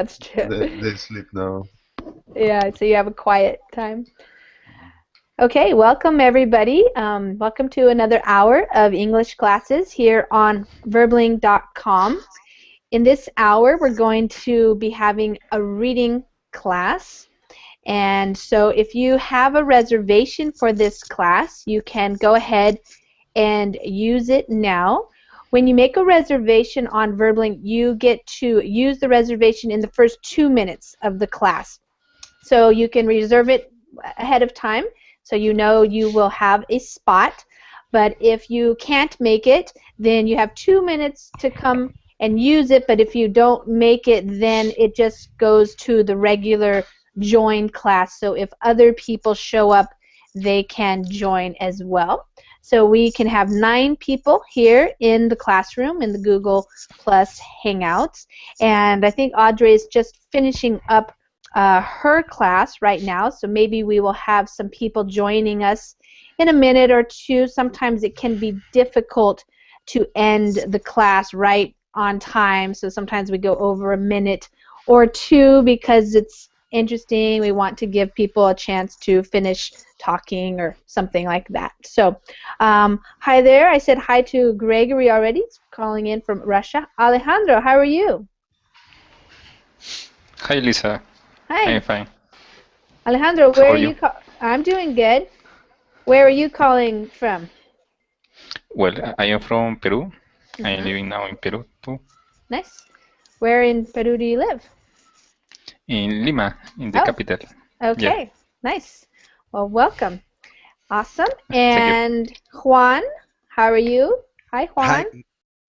That's true. They sleep now. Yeah, so you have a quiet time. Okay, welcome everybody. Welcome to another hour of English classes here on Verbling.com. In this hour, we're going to be having a reading class. And so if you have a reservation for this class, you can go ahead and use it now. When you make a reservation on Verbling, you get to use the reservation in the first 2 minutes of the class. So you can reserve it ahead of time so you know you will have a spot. But if you can't make it, then you have 2 minutes to come and use it. But if you don't make it, then it just goes to the regular join class. So if other people show up, they can join as well. So we can have 9 people here in the classroom in the Google Plus Hangouts. And I think Audrey is just finishing up her class right now, so maybe we will have some people joining us in a minute or two. Sometimes it can be difficult to end the class right on time, so sometimes we go over a minute or two because it's interesting. We want to give people a chance to finish talking or something like that. So hi there. I said hi to Gregory already. It's calling in from Russia. Alejandro, how are you? Hi Lisa, I'm Hi. fine. Alejandro, How where are are you? you? I'm doing good. Where are you calling from? Well, I am from Peru. I am Hmm. living now in Peru too, Nice. Where in Peru do you live? in Lima, in the Oh, capital. Yeah, okay. Nice. Well, welcome. Awesome. thank you. And Juan, how are you? Hi, Hi, Juan.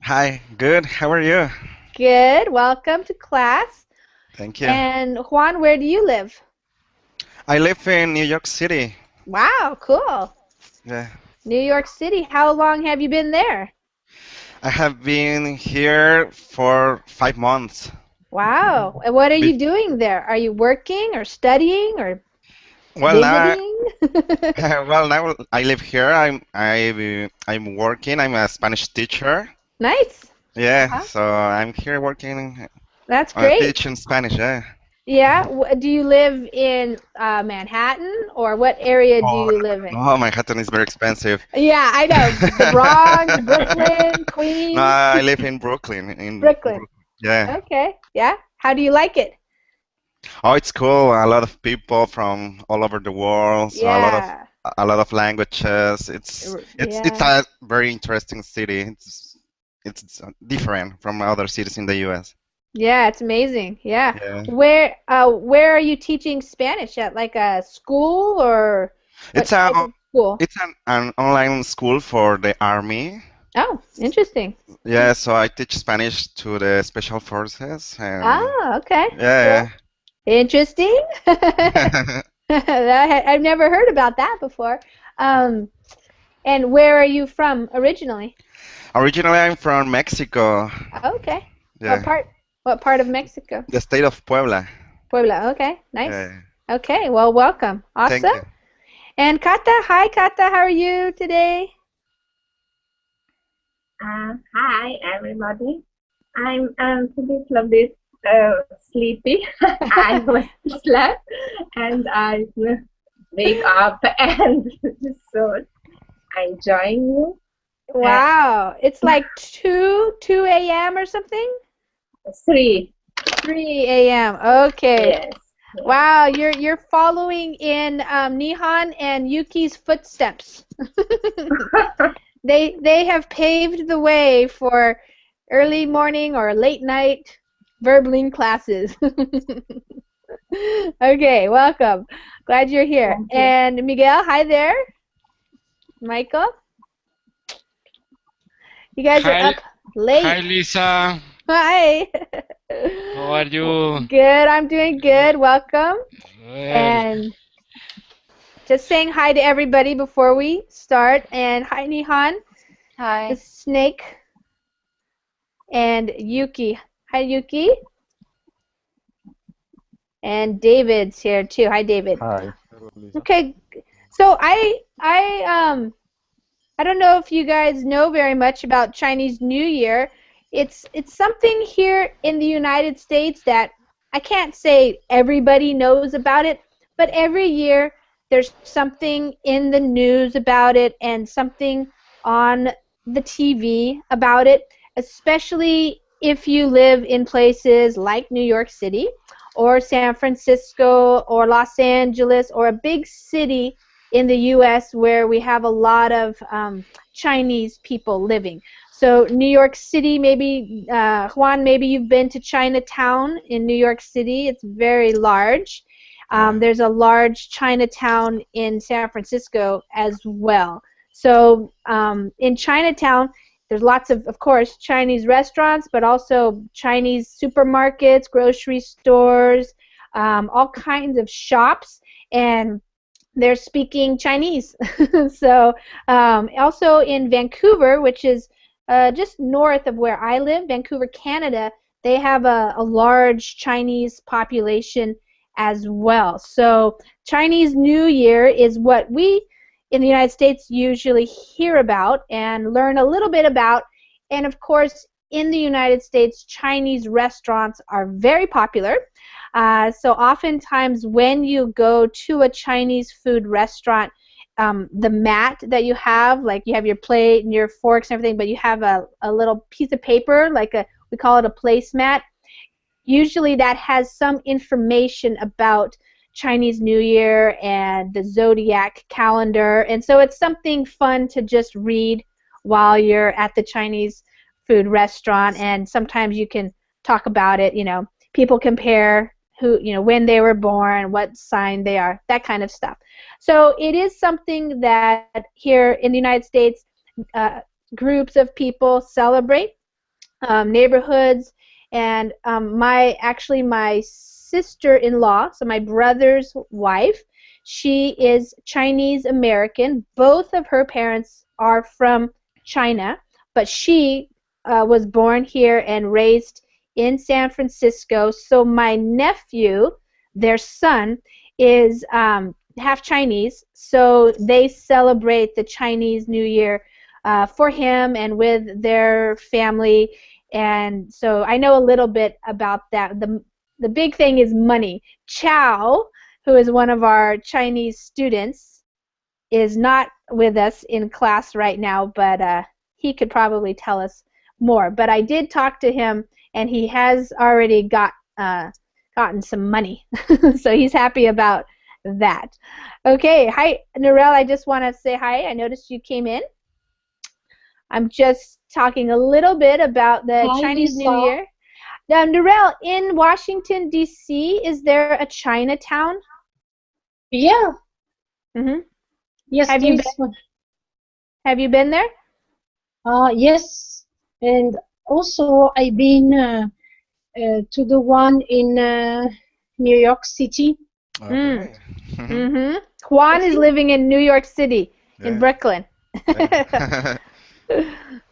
hi, good. How are you? Good. Welcome to class. Thank you. And Juan, where do you live? I live in New York City. Wow, cool. Yeah, New York City. How long have you been there? I have been here for 5 months. Wow. And what are you Bef doing there? Are you working or studying or well, now, visiting? well, now I live here. I'm working. I'm a Spanish teacher. Nice. Yeah, Uh-huh. so I'm here working That's great. teaching Spanish. Yeah. Yeah. Do you live in Manhattan or what area do Oh, you live in? no, Manhattan is very expensive. Yeah, I know. The Bronx, Brooklyn, No, Queens, I live in Brooklyn. In Brooklyn. Brooklyn. Yeah. Okay. Yeah. How do you like it? Oh, it's cool. A lot of people from all over the world, so Yeah. a lot of languages. It's Yeah. a very interesting city. It's different from other cities in the US. Yeah, it's amazing. Yeah. Yeah. Where are you teaching Spanish at? Like a school or It's what type of school? an online school for the army. Oh, interesting. Yeah, so I teach Spanish to the special forces and Ah, okay. Cool. yeah. Interesting. Yeah. I've never heard about that before. Um, and where are you from originally? Originally, I'm from Mexico. Okay. What Yeah, part? What part of Mexico? the state of Puebla. Puebla. Okay. Nice. Yeah. Okay. Well, welcome. Thank Awesome. you. And Kata, hi Kata, how are you today? Hi, everybody. I'm today a bit sleepy. I was slept and I wake up and so I join you at Wow. It's like 2 a.m. or something? 3. 3 a.m. Okay. Yes. Wow, you're following in Nihan and Yuki's footsteps. They have paved the way for early morning or late night verbling classes. Okay, welcome. Glad you're here. Thank you. And Miguel, hi there. Michael, you guys are Hi, up hi late. Lisa. Hi. How are you? Good, I'm doing good. Welcome. Well, And just saying hi to everybody before we start. And hi, Nihan, the Hi. snake, and Yuki. Hi, Yuki. And David's here too. Hi, David. Hi. Hello, Lisa. Okay, so I don't know if you guys know very much about Chinese New Year. It's something here in the United States that I can't say everybody knows about it, but every year there's something in the news about it and something on the TV about it, especially if you live in places like New York City or San Francisco or Los Angeles or a big city in the U.S. where we have a lot of Chinese people living. So New York City, maybe, Juan, maybe you've been to Chinatown in New York City. It's very large. There's a large Chinatown in San Francisco as well. So in Chinatown, there's lots of course, Chinese restaurants, but also Chinese supermarkets, grocery stores, all kinds of shops, and they're speaking Chinese. So also in Vancouver, which is just north of where I live, Vancouver, Canada, they have a large Chinese population as well. So Chinese New Year is what we in the United States usually hear about and learn a little bit about. And of course, in the United States, Chinese restaurants are very popular. So oftentimes when you go to a Chinese food restaurant, the mat that you have, like you have your plate and your forks and everything, but you have a little piece of paper, like we call it a placemat. Usually that has some information about Chinese New Year and the zodiac calendar, and so it's something fun to just read while you're at the Chinese food restaurant, and sometimes you can talk about it. People compare when they were born, what sign they are, that kind of stuff. So it is something that here in the United States, groups of people celebrate, neighborhoods, and my sister-in-law, so my brother's wife, she is Chinese American. Both of her parents are from China, but she was born here and raised in San Francisco. So my nephew, their son, is half Chinese, so they celebrate the Chinese New Year for him and with their family. And so I know a little bit about that. The big thing is money. Chow, who is one of our Chinese students, is not with us in class right now, but he could probably tell us more. But I did talk to him, and he has already gotten some money. So he's happy about that. Okay, hi, Narelle, I just want to say hi. I noticed you came in. I'm just talking a little bit about the Chinese New Year. Now, Narelle, in Washington, D.C., is there a Chinatown? Yeah. Mm-hmm. Yes, Have you been there? Yes, and also I've been to the one in New York City. Okay. Mm-hmm. Juan is living in New York City, in Brooklyn.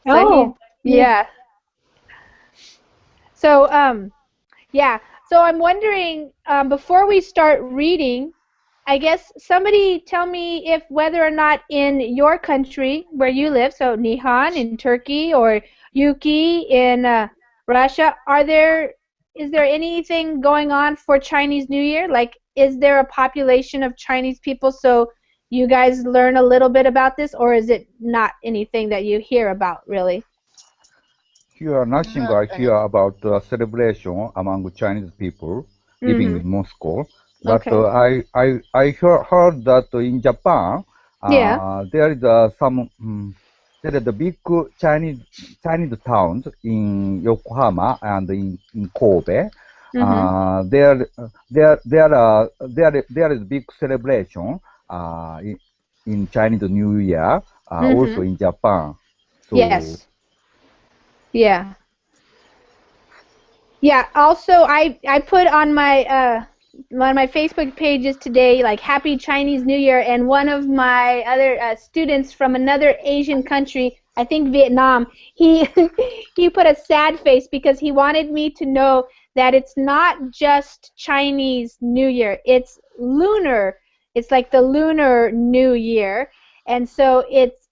So yeah. So yeah. So I'm wondering, before we start reading, I guess somebody tell me if whether or not in your country where you live, so Nihan in Turkey or Yuki in Russia, is there anything going on for Chinese New Year? Like, is there a population of Chinese people so you guys learn a little bit about this, or is it not anything that you hear about, really? Here, nothing I hear about celebration among Chinese people living in Moscow. But I heard that in Japan, there is there is a big Chinese towns in Yokohama and in Kobe. There is big celebration in Chinese New Year, also in Japan. So, yes. Yeah. Yeah. Also, I put on my Facebook pages today, like, Happy Chinese New Year, and one of my other students from another Asian country, I think Vietnam, he put a sad face because he wanted me to know that it's not just Chinese New Year, it's lunar. It's like the Lunar New Year, and so it's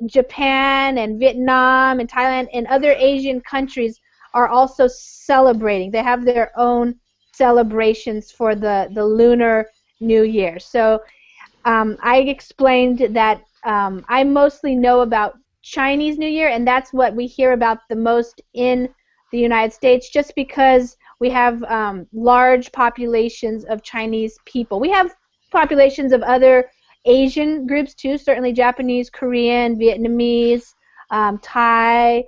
Japan and Vietnam and Thailand and other Asian countries are also celebrating. They have their own celebrations for the Lunar New Year. So I explained that I mostly know about Chinese New Year, and that's what we hear about the most in the United States, just because we have large populations of Chinese people. We have populations of other Asian groups too, certainly Japanese, Korean, Vietnamese, Thai,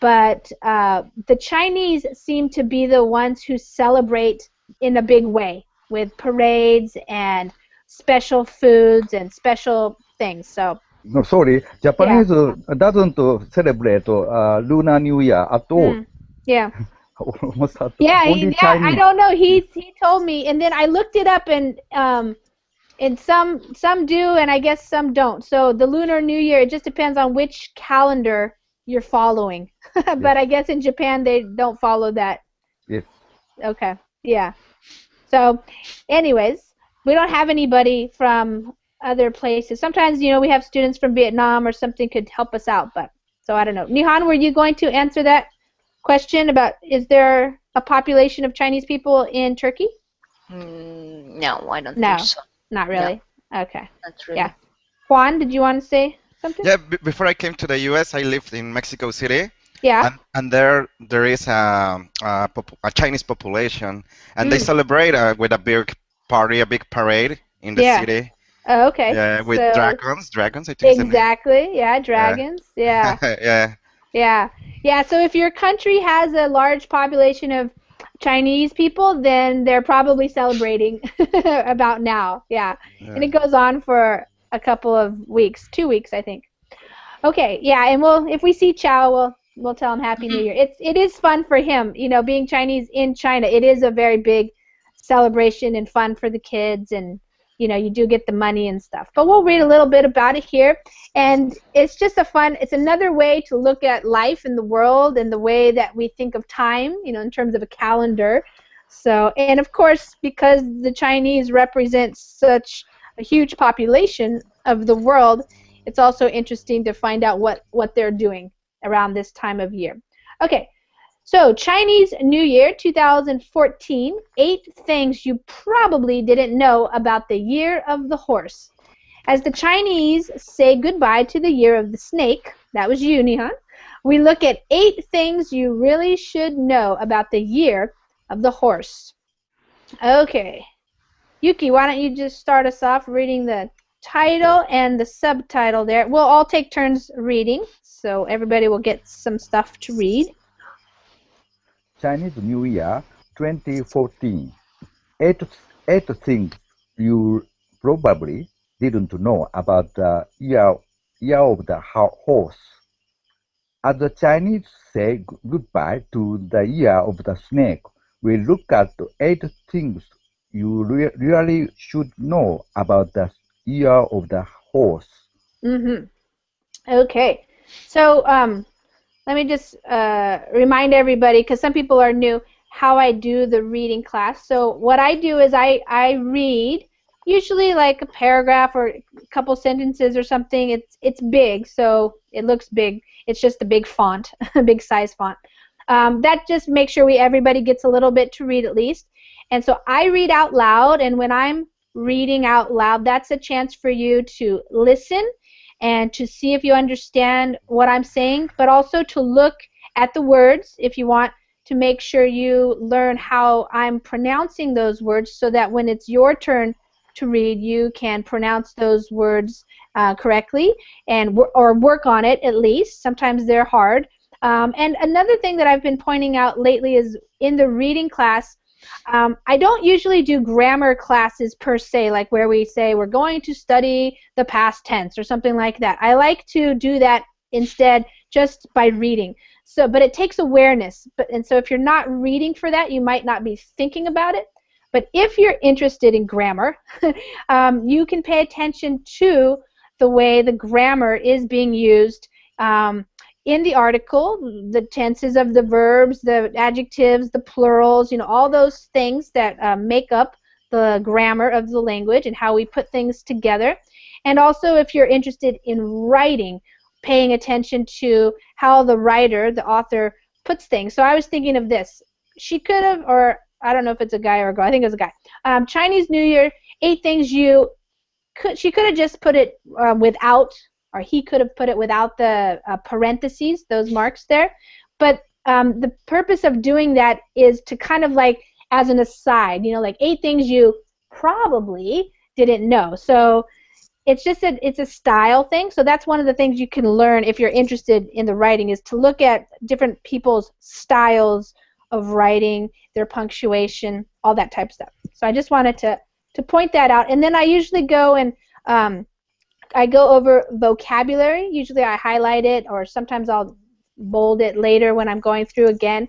but the Chinese seem to be the ones who celebrate in a big way with parades and special foods and special things. So No, sorry, Japanese doesn't celebrate Lunar New Year at all. Yeah. Almost at Yeah, only I Chinese. don't know. He told me, and then I looked it up, and some do, and I guess some don't. So the Lunar New Year, it just depends on which calendar you're following. But I guess in Japan they don't follow that. Yes. Okay. Yeah. So, anyways, we don't have anybody from other places. Sometimes, you know, we have students from Vietnam or something could help us out, but so I don't know. Nihan, were you going to answer that question about is there a population of Chinese people in Turkey? No, I don't think so. Not really. No. Okay. Not really. Yeah. Juan, did you want to say something? Yeah, before I came to the U.S., I lived in Mexico City. Yeah. And there is a Chinese population, and they celebrate with a big party, a big parade in the city. Oh, okay. Yeah, with So, dragons, I think. Exactly. Yeah, dragons. Yeah. Yeah. Yeah. Yeah. So if your country has a large population of Chinese people, then they're probably celebrating about now. Yeah. And it goes on for a couple of weeks, 2 weeks, I think. Okay. Yeah. And if we see Chow, we'll tell him Happy New Year. It is fun for him, you know, being Chinese in China. It is a very big celebration and fun for the kids, and you know, you do get the money and stuff. But we'll read a little bit about it here, and it's just it's another way to look at life in the world and the way that we think of time, you know, in terms of a calendar. So, and of course, because the Chinese represent such a huge population of the world, it's also interesting to find out what they're doing around this time of year. Okay, so Chinese New Year 2014, 8 things you probably didn't know about the Year of the Horse. As the Chinese say goodbye to the Year of the Snake, that was you, Nihan, we look at 8 things you really should know about the Year of the Horse. Okay, Yuki, why don't you just start us off reading the title and the subtitle there. We'll all take turns reading, so everybody will get some stuff to read. Chinese New Year 2014. 8 things you probably didn't know about the year of the horse. As the Chinese say goodbye to the year of the snake, we look at 8 things you really should know about the year of the horse. Okay, so let me just remind everybody, because some people are new, how I do the reading class. So what I do is I read, usually like a paragraph or a couple sentences or something. It's big, so it looks big. It's just a big font, a big size font. That just makes sure everybody gets a little bit to read at least. And so I read out loud, and when I'm reading out loud, that's a chance for you to listen and to see if you understand what I'm saying, but also to look at the words if you want to make sure you learn how I'm pronouncing those words, so that when it's your turn to read, you can pronounce those words correctly and or work on it at least. Sometimes they're hard. And another thing that I've been pointing out lately is in the reading class, I don't usually do grammar classes per se, like where we say we're going to study the past tense or something like that. I like to do that instead just by reading. So, but it takes awareness. And so if you're not reading for that, you might not be thinking about it. But if you're interested in grammar, you can pay attention to the way the grammar is being used in the article, the tenses of the verbs, the adjectives, the plurals, you know, all those things that make up the grammar of the language and how we put things together. And also if you're interested in writing, paying attention to how the writer, the author, puts things. So I was thinking of this. She could have, or I don't know if it's a guy or a girl. I think it was a guy. Chinese New Year, 8 things you could. She could have just put it without, or he could have put it without the parentheses, those marks there. But the purpose of doing that is to kind of like as an aside, you know, like 8 things you probably didn't know. So it's just it's a style thing. So that's one of the things you can learn if you're interested in the writing, is to look at different people's styles of writing, their punctuation, all that type of stuff. So I just wanted to point that out. And then I usually go and I go over vocabulary. Usually I highlight it, or sometimes I'll bold it later when I'm going through again.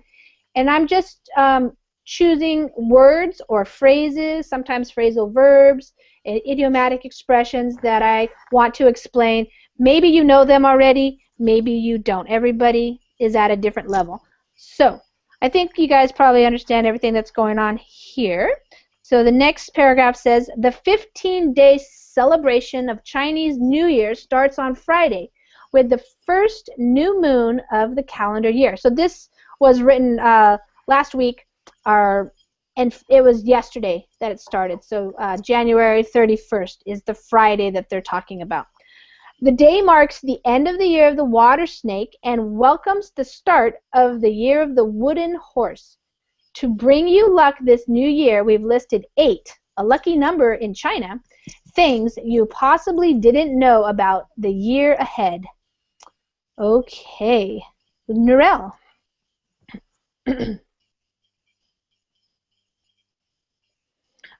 And I'm just choosing words or phrases, sometimes phrasal verbs, idiomatic expressions that I want to explain. Maybe you know them already, maybe you don't. Everybody is at a different level. So I think you guys probably understand everything that's going on here. So the next paragraph says, the 15-day celebration of Chinese New Year starts on Friday with the first new moon of the calendar year. So this was written last week, and it was yesterday that it started. So January 31st is the Friday that they're talking about. The day marks the end of the year of the water snake and welcomes the start of the year of the wooden horse. To bring you luck this new year, we've listed 8, a lucky number in China, things you possibly didn't know about the year ahead. Okay, Narelle.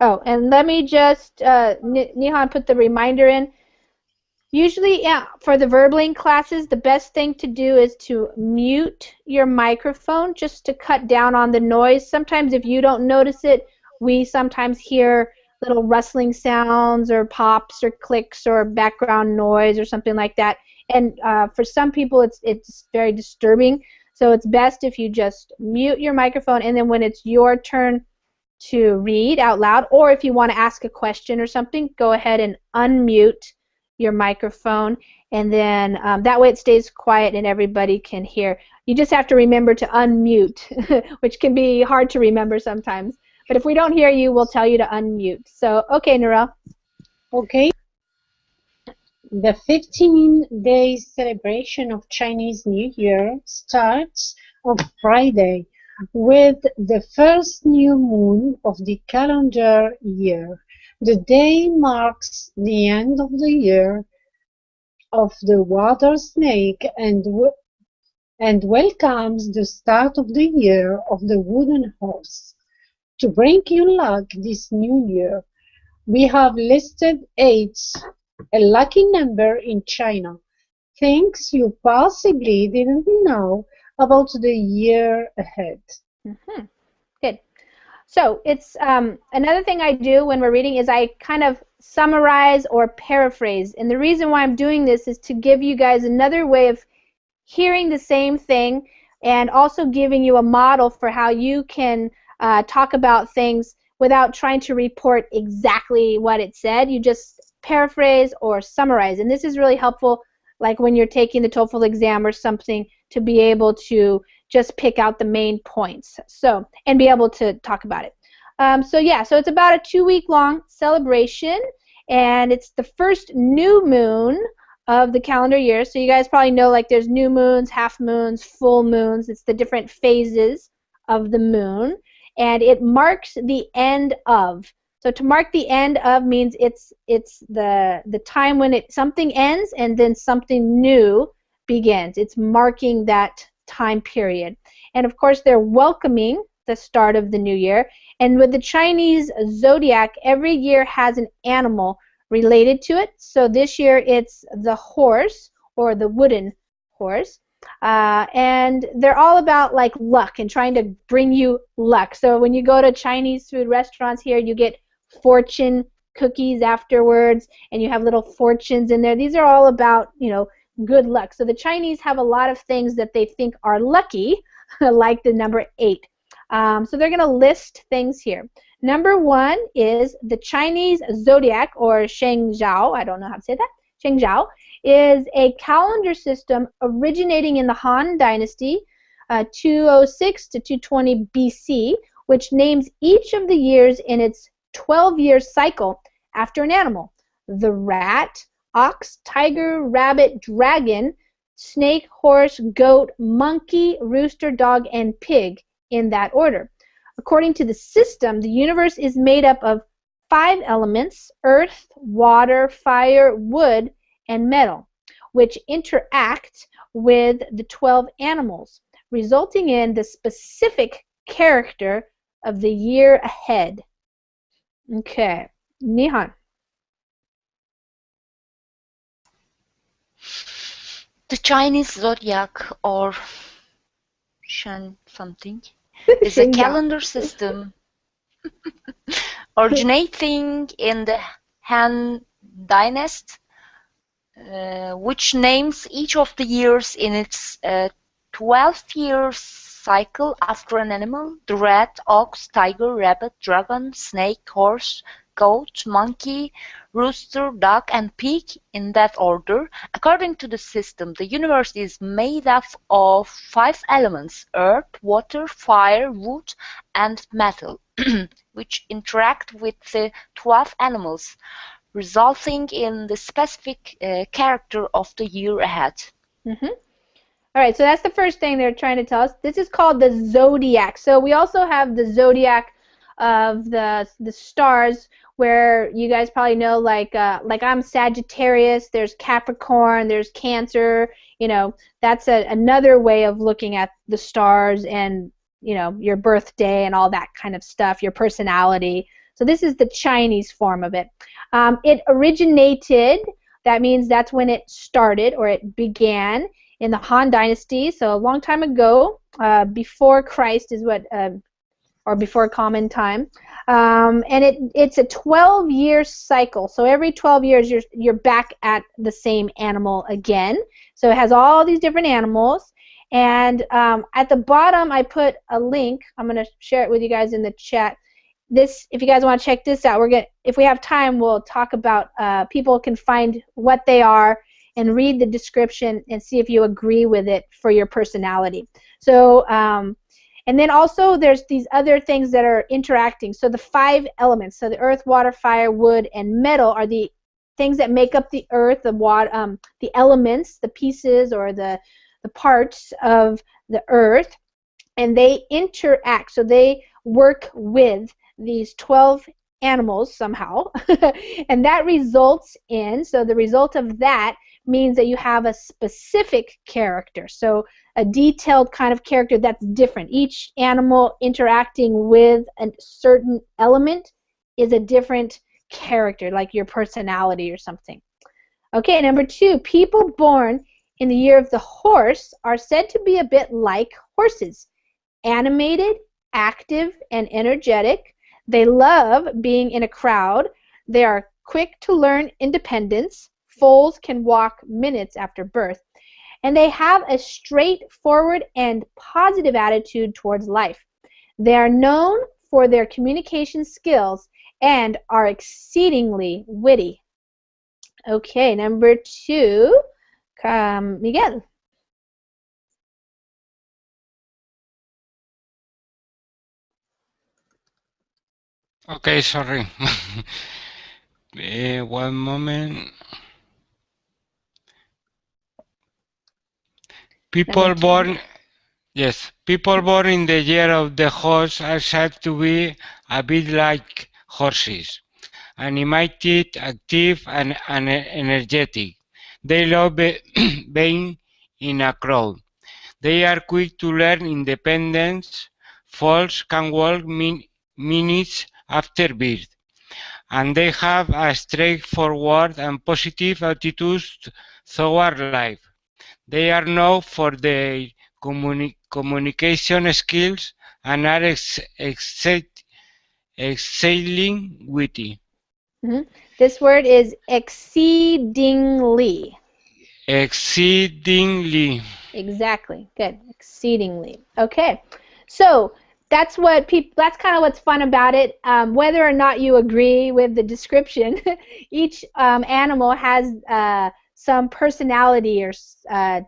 Oh, and let me just, Nihan put the reminder in. Usually, for the Verbling classes, the best thing to do is to mute your microphone just to cut down on the noise. Sometimes if you don't notice it, we sometimes hear little rustling sounds or pops or clicks or background noise or something like that. And for some people, it's very disturbing. So it's best if you just mute your microphone, and then when it's your turn to read out loud, or if you want to ask a question or something, go ahead and unmute your microphone, and then that way it stays quiet and everybody can hear. You just have to remember to unmute, which can be hard to remember sometimes. But if we don't hear you, we'll tell you to unmute. So, okay, Narelle. Okay. The 15-day celebration of Chinese New Year starts on Friday with the first new moon of the calendar year. The day marks the end of the year of the water snake and welcomes the start of the year of the wooden horse. To bring you luck this new year, we have listed 8, a lucky number in China, things you possibly didn't know about the year ahead. Mm-hmm. Good. So it's another thing I do when we're reading is I kind of summarize or paraphrase. And the reason why I'm doing this is to give you guys another way of hearing the same thing, and also giving you a model for how you can talk about things without trying to report exactly what it said. You just paraphrase or summarize. And this is really helpful, like when you're taking the TOEFL exam or something, to be able to just pick out the main points, so, and be able to talk about it. So yeah, so it's about a 2-week-long celebration, and it's the first new moon of the calendar year. So you guys probably know, like, there's new moons, half moons, full moons. It's the different phases of the moon, and it marks the end of. So to mark the end of means it's the time when something ends and then something new begins. It's marking that time period. And of course they're welcoming the start of the new year. And with the Chinese zodiac, every year has an animal related to it. So this year it's the horse, or the wooden horse. And they're all about like luck and trying to bring you luck. So when you go to Chinese food restaurants here, you get fortune cookies afterwards, and you have little fortunes in there. These are all about, you know, good luck. So the Chinese have a lot of things that they think are lucky, like the number 8. So they're going to list things here. Number 1 is the Chinese zodiac, or Sheng Zhao. I don't know how to say that. Sheng Zhao is a calendar system originating in the Han Dynasty, 206 to 220 BC, which names each of the years in its 12-year cycle after an animal. The rat, ox, tiger, rabbit, dragon, snake, horse, goat, monkey, rooster, dog, and pig, in that order. According to the system, the universe is made up of 5 elements: earth, water, fire, wood, and metal, which interact with the 12 animals, resulting in the specific character of the year ahead. Okay, Nihan. The Chinese zodiac, or Shan something, is a calendar system originating in the Han Dynasty, which names each of the years in its 12-year cycle after an animal: the rat, ox, tiger, rabbit, dragon, snake, horse, goat, monkey, rooster, duck, and pig, in that order. According to the system, the universe is made up of 5 elements: earth, water, fire, wood, and metal, which interact with the 12 animals, resulting in the specific character of the year ahead. All right, so that's the first thing they're trying to tell us. This is called the zodiac. So we also have the zodiac of the stars, where you guys probably know, like I'm Sagittarius, there's Capricorn, there's Cancer. You know, that's another way of looking at the stars and, you know, your birthday and all that kind of stuff, your personality. So this is the Chinese form of it. It originated, that means that's when it started or it began, in the Han Dynasty, so a long time ago, before Christ is what, or before common time. And it's a 12-year cycle. So every 12 years you're back at the same animal again. So it has all these different animals. And at the bottom I put a link. I'm going to share it with you guys in the chat. This, if you guys want to check this out, if we have time, we'll talk about, people can find what they are and read the description and see if you agree with it for your personality. So, and then also there's these other things that are interacting. So the 5 elements, so the earth, water, fire, wood, and metal are the things that make up the earth, the water, the elements, the pieces or the parts of the earth, and they interact. So they work with these 12 animals somehow, and that results in, so the result of that means that you have a specific character, so a detailed kind of character that's different. Each animal interacting with a certain element is a different character, like your personality or something. Okay, number 2, people born in the year of the horse are said to be a bit like horses: animated, active, and energetic. They love being in a crowd. They are quick to learn independence. Foals can walk minutes after birth. And they have a straightforward and positive attitude towards life. They are known for their communication skills and are exceedingly witty. Okay, number 2, Miguel. Okay, sorry. One moment. People born in the year of the horse are said to be a bit like horses: animated, active, and energetic. They love being in a crowd. They are quick to learn independence. Foals can walk minutes after birth, and they have a straightforward and positive attitude toward life. They are known for their communication skills and are exceedingly witty. This word is exceedingly. Exceedingly. Exactly. Good. Exceedingly. Okay. So that's what that's kind of what's fun about it. Whether or not you agree with the description, each animal has some personality or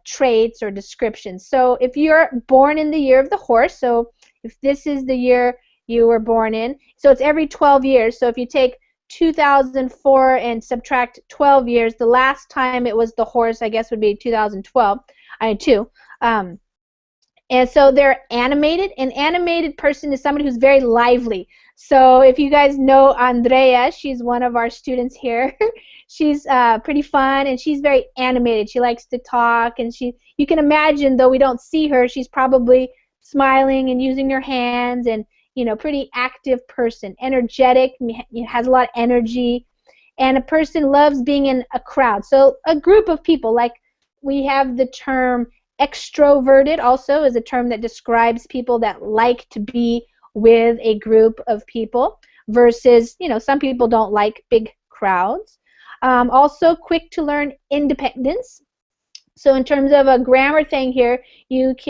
traits or descriptions. So if you're born in the year of the horse, so if this is the year you were born in. So it's every 12 years. So if you take 2004 and subtract 12 years, the last time it was the horse, I guess, would be 2012. I mean, 2. And so they're animated. An animated person is somebody who's very lively. So if you guys know Andrea, she's one of our students here. She's pretty fun, and she's very animated. She likes to talk, and you can imagine, though we don't see her, she's probably smiling and using her hands, and pretty active person, energetic, has a lot of energy, and a person loves being in a crowd. So a group of people, like we have the term extroverted also is a term that describes people that like to be with a group of people versus, some people don't like big crowds. Also quick to learn independence. So in terms of a grammar thing here,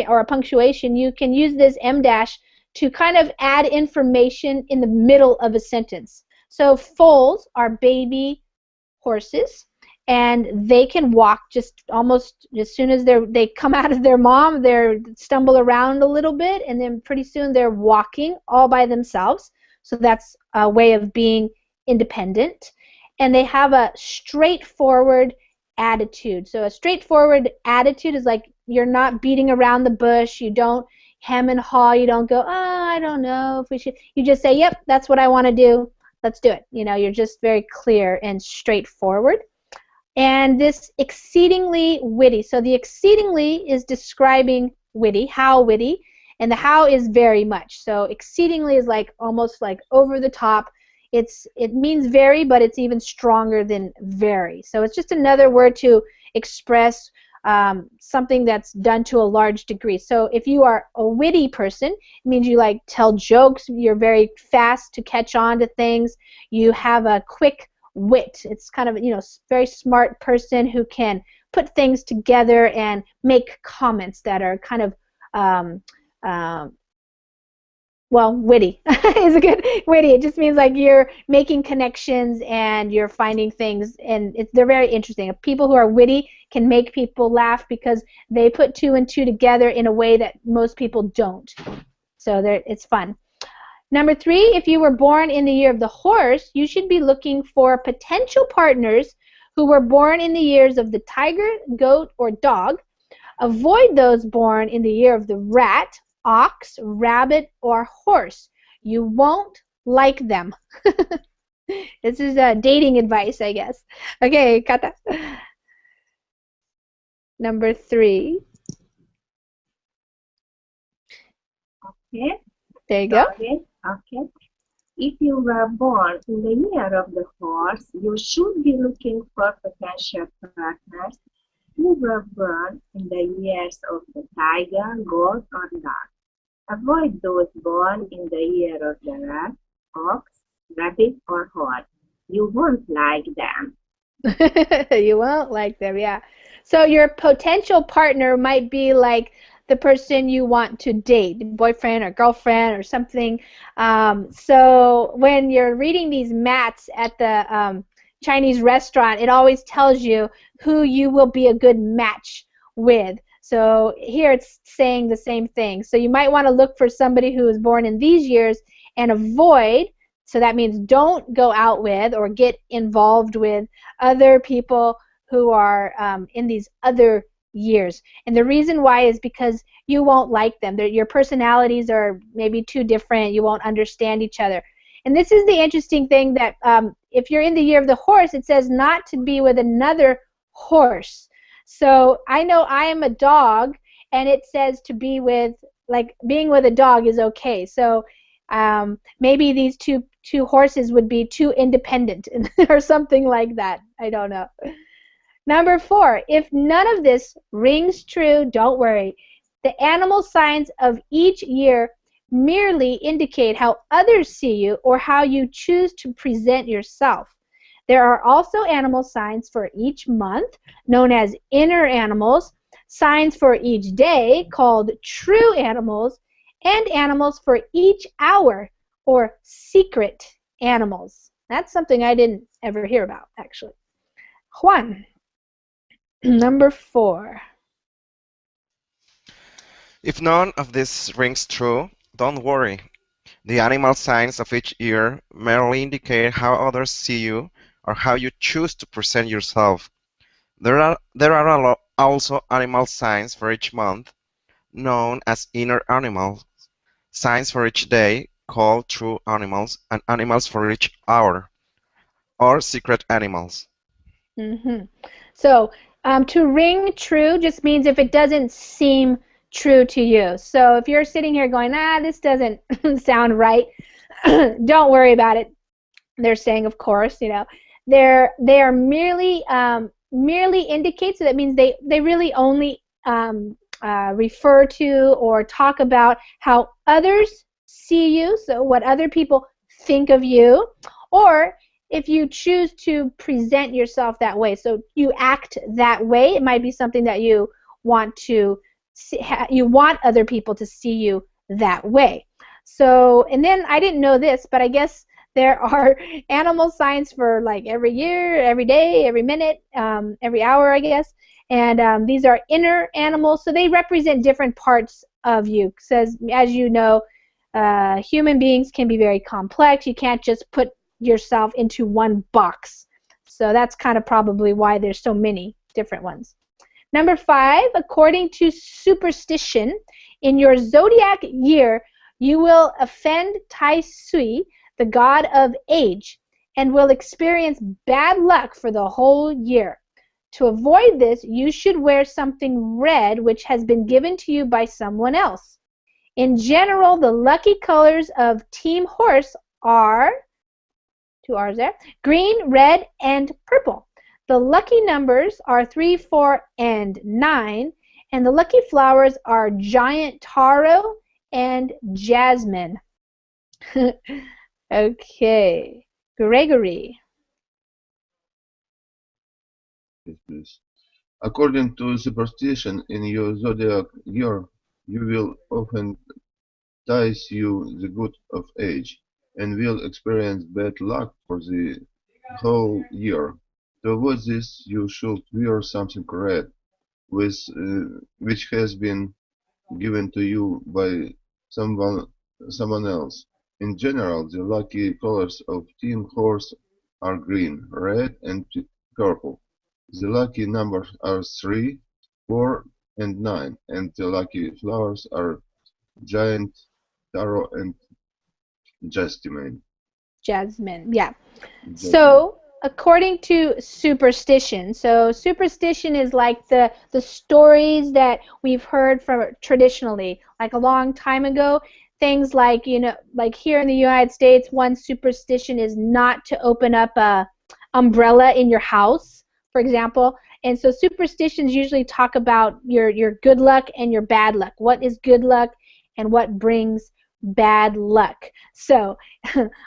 or a punctuation, you can use this M dash to kind of add information in the middle of a sentence. So foals are baby horses, and they can walk just almost as soon as they come out of their mom, they stumble around a little bit, and then pretty soon they're walking all by themselves. So that's a way of being independent. And they have a straightforward attitude. So a straightforward attitude is like you're not beating around the bush, you don't hem and haw, you don't go, I don't know if we should. You just say, yep, that's what I want to do. Let's do it. You're just very clear and straightforward. And this exceedingly witty. So the exceedingly is describing witty, how witty, and the how is very much. So exceedingly is like almost like over the top. It means very, but it's even stronger than very. So it's just another word to express something that's done to a large degree. So if you are a witty person, it means you like tell jokes, you're very fast to catch on to things, you have a quick wit. It's kind of, very smart person who can put things together and make comments that are kind of witty is a good witty. It just means like you're making connections and you're finding things, and they're very interesting. People who are witty can make people laugh because they put 2 and 2 together in a way that most people don't. So it's fun. Number 3, if you were born in the year of the horse, you should be looking for potential partners who were born in the years of the tiger, goat, or dog. Avoid those born in the year of the rat, ox, rabbit, or horse. You won't like them. This is dating advice, I guess. Okay, Kata. Number 3. Okay. There you go. Okay. If you were born in the year of the horse, you should be looking for potential partners who were born in the years of the tiger, goat, or dog. Avoid those born in the year of the rat, ox, rabbit, or horse. You won't like them. You won't like them, yeah. So your potential partner might be like the person you want to date, boyfriend or girlfriend or something. So when you're reading these mats at the Chinese restaurant, it always tells you who you will be a good match with. So here it's saying the same thing. So you might want to look for somebody who was born in these years and avoid, so that means don't go out with or get involved with other people who are in these other years. And the reason why is because you won't like them. Your personalities are maybe too different. You won't understand each other. And this is the interesting thing that if you're in the year of the horse, it says not to be with another horse. So I know I am a dog, and it says to be with, like, being with a dog is okay. So maybe these two horses would be too independent or something like that. I don't know. Number 4, if none of this rings true, don't worry. The animal signs of each year merely indicate how others see you or how you choose to present yourself. There are also animal signs for each month, known as inner animals, signs for each day, called true animals, and animals for each hour, or secret animals. That's something I didn't ever hear about, actually. Juan, number 4. If none of this rings true, don't worry. The animal signs of each year merely indicate how others see you or how you choose to present yourself. There are also animal signs for each month, known as inner animals, signs for each day, called true animals, and animals for each hour, or secret animals. So to ring true just means if it doesn't seem true to you. So if you're sitting here going, this doesn't sound right, don't worry about it. They're saying, of course, they are merely indicate. So that means they really only refer to or talk about how others see you, so what other people think of you, or if you choose to present yourself that way, so you act that way. It might be something that you want to see, you want other people to see you that way. So, and then I didn't know this, but I guess there are animal signs for like every year, every day, every minute, every hour, I guess. And these are inner animals, so they represent different parts of you. It says, as you know, human beings can be very complex. You can't just put yourself into one box. So that's kind of probably why there's so many different ones. Number 5, according to superstition, in your zodiac year, you will offend Tai Sui, the god of age, and will experience bad luck for the whole year. To avoid this, you should wear something red which has been given to you by someone else. In general, the lucky colors of Team Horse are, 2 R's there, green, red, and purple. The lucky numbers are 3, 4, and 9, and the lucky flowers are giant taro and jasmine. Okay, Gregory. Yes, please. According to superstition, in your zodiac year, you will often ties you the good of age, and will experience bad luck for the whole year. To avoid this, you should wear something red, which has been given to you by someone else. In general, the lucky colors of Team Horse are green, red, and purple. The lucky numbers are 3, 4, and 9, and the lucky flowers are giant taro and jasmine. Jasmine, yeah. So, according to superstition, so superstition is like the stories that we've heard from traditionally, like a long time ago. Things like, like here in the United States, one superstition is not to open up a umbrella in your house, for example. And so superstitions usually talk about your good luck and your bad luck. What is good luck and what brings bad luck? So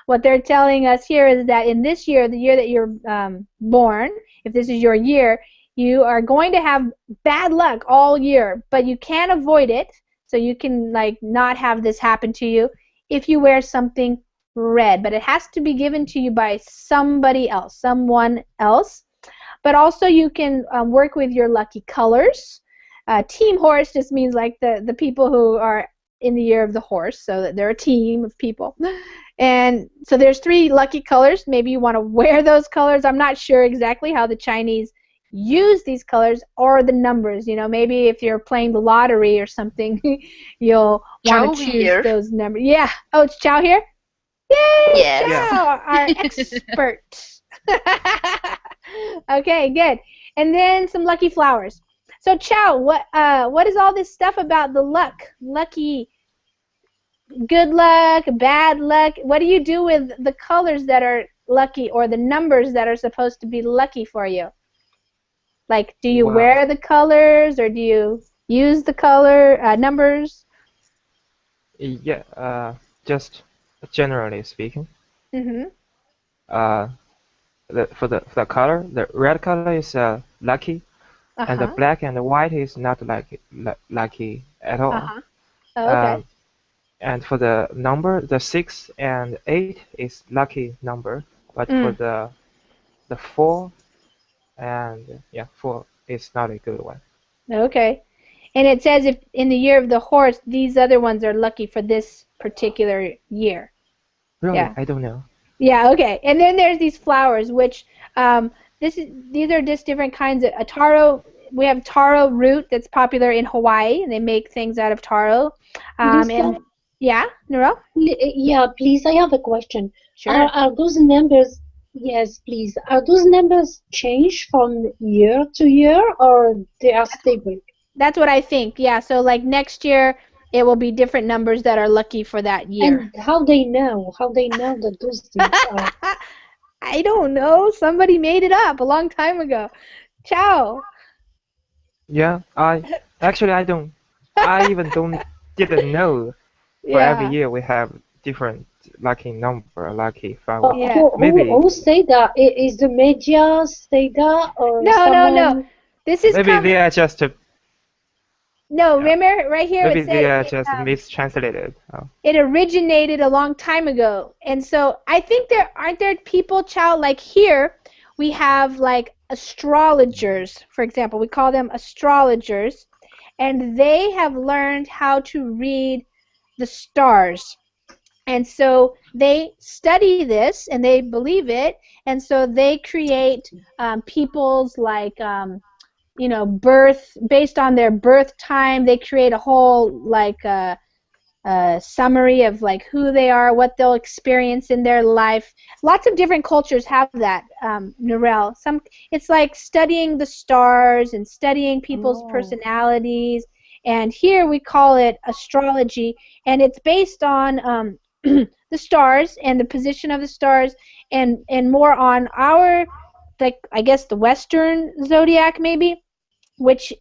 what they're telling us here is that in this year, the year that you're born, if this is your year, you are going to have bad luck all year, but you can avoid it. So you can like not have this happen to you if you wear something red, but it has to be given to you by somebody else, someone else. But also you can work with your lucky colors. Team Horse just means like the people who are in the year of the horse, so that they're a team of people. And so there's 3 lucky colors. Maybe you want to wear those colors. I'm not sure exactly how the Chinese use these colors or the numbers. Maybe if you're playing the lottery or something, you'll want to choose those numbers. Yeah. Oh, it's Chow here? Yay, Yes. Chow, our expert. Okay, good. And then some lucky flowers. So Chow, what is all this stuff about the lucky, good luck, bad luck? What do you do with the colors that are lucky or the numbers that are supposed to be lucky for you? Like, do you wear the colors or do you use the color numbers? Yeah, just generally speaking. Mm-hmm. For the color, the red color is lucky, and the black and the white is not lucky at all. Oh, okay. And for the number, the 6 and 8 is lucky number, but for the 4 and 4 is not a good one. Okay. And it says if in the year of the horse, these other ones are lucky for this particular year. Really? Yeah. I don't know. Yeah, okay. And then there's these flowers, which these are just different kinds of taro. We have taro root that's popular in Hawaii, and they make things out of taro. Lisa, And yeah, Nero? yeah, please, I have a question. Sure. Are those numbers, yes, please, are those numbers changed from year to year, or they are stable? That's what I think. Yeah, so like next year it will be different numbers that are lucky for that year. And how they know? How they know that those things are? I don't know. Somebody made it up a long time ago. Ciao. Yeah, I don't. I even didn't know. For every year we have different lucky number, lucky flower. Yeah. Maybe Who say that? Is the media say that, or no, someone? no. This is maybe they are just no. Remember right here maybe it they are said just mistranslated. Oh. it originated a long time ago, and so I think aren't there people, Chow, like here we have like astrologers, for example. We call them astrologers, and they have learned how to read the stars. And so they study this and they believe it, and so they create people's like birth based on their birth time. They create a whole like summary of like who they are, what they'll experience in their life. Lots of different cultures have that, Narelle. It's like studying the stars and studying people's personalities. And here we call it astrology, and it's based on the stars and the position of the stars, and more on our, like, I guess the Western zodiac maybe, which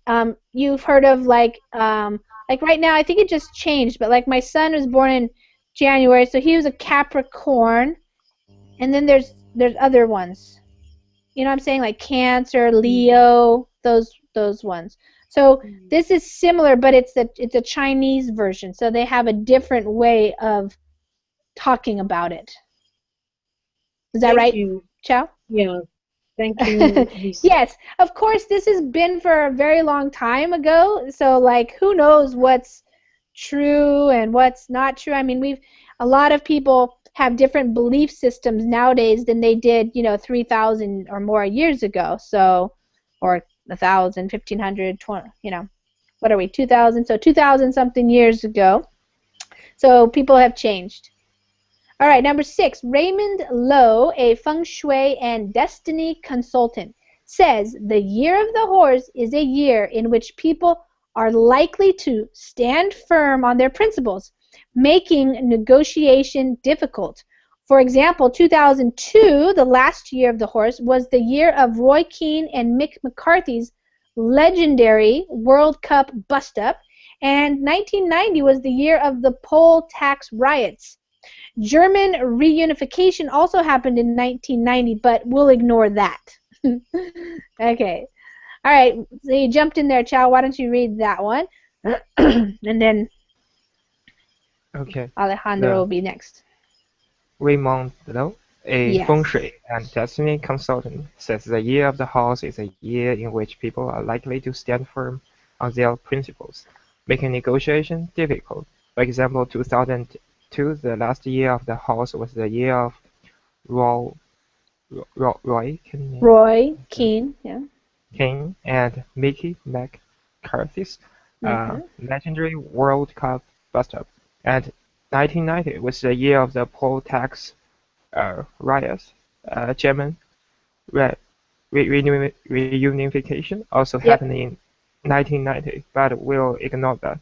you've heard of, like right now I think it just changed, but like my son was born in January, so he was a Capricorn, and then there's other ones. You know what I'm saying, like Cancer, Leo, those ones. So this is similar, but it's a Chinese version, so they have a different way of talking about it. Is that right, Chow? Yeah. Thank you. Yes, of course, this has been for a very long time ago, so like who knows what's true and what's not true. I mean, a lot of people have different belief systems nowadays than they did, 3,000 or more years ago, so, or 1,000, 1,500, 20, what are we, 2,000, so 2,000 something years ago. So people have changed. All right, number 6, Raymond Lowe, a feng shui and destiny consultant, says the year of the horse is a year in which people are likely to stand firm on their principles, making negotiation difficult. For example, 2002, the last year of the horse, was the year of Roy Keane and Mick McCarthy's legendary World Cup bust-up, and 1990 was the year of the poll tax riots. German reunification also happened in 1990, but we'll ignore that. Okay. All right, so you jumped in there, Chow. Why don't you read that one? And then Alejandro will be next. Raymond Lowe, a feng shui and destiny consultant, says the year of the horse is a year in which people are likely to stand firm on their principles, making negotiation difficult. For example, 2002, the last year of the horse, was the year of Roy Keane, yeah. King and Mickey McCarthy's legendary World Cup bust-up. And 1990 was the year of the poll tax riots. German reunification also happened in 1990, but we'll ignore that.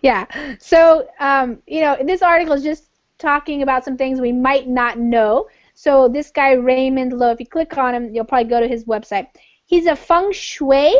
Yeah. So, this article is just talking about some things we might not know. So this guy, Raymond Lowe, if you click on him, you'll probably go to his website. He's a feng shui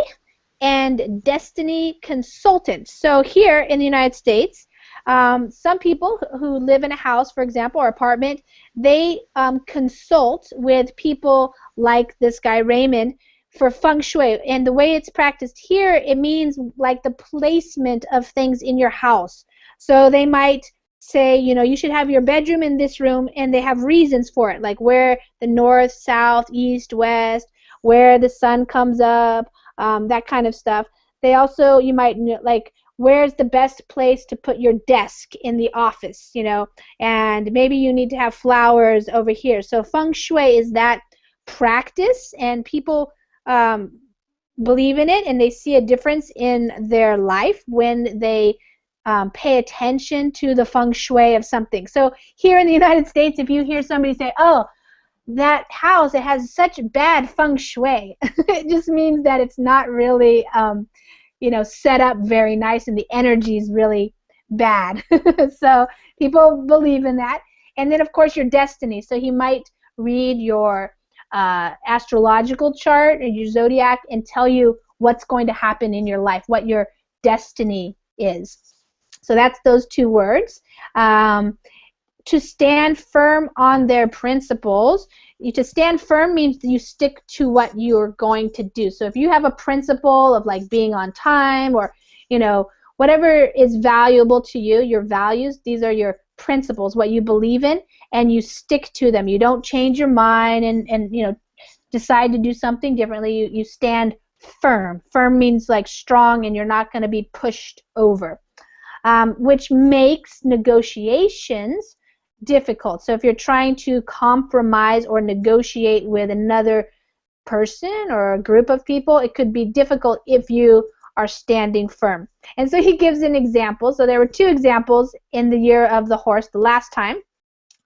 and destiny consultant. So here in the United States, some people who live in a house, for example, or apartment, they consult with people like this guy, Raymond, for feng shui. And the way it's practiced here, it means like the placement of things in your house. So they might say, you should have your bedroom in this room, and they have reasons for it, like where the north, south, east, west, where the sun comes up, that kind of stuff. They also, you might, like, where's the best place to put your desk in the office, you know, and maybe you need to have flowers over here. So feng shui is that practice, and people believe in it, and they see a difference in their life when they pay attention to the feng shui of something. So here in the United States, if you hear somebody say, oh, that house, it has such bad feng shui, it just means that it's not really you know, set up very nice, and the energy is really bad. So people believe in that. And then, of course, your destiny. So he might read your astrological chart or your zodiac and tell you what's going to happen in your life, what your destiny is. So that's those two words. To stand firm on their principles. To stand firm means you stick to what you're going to do. So if you have a principle of like being on time, or you know, whatever is valuable to you, your values, these are your principles, what you believe in, and you stick to them. You don't change your mind and you know, decide to do something differently. You stand firm. Firm means like strong, and you're not going to be pushed over, which makes negotiations difficult. So if you're trying to compromise or negotiate with another person or a group of people, it could be difficult if you are standing firm. And so he gives an example. So there were two examples in the Year of the Horse the last time,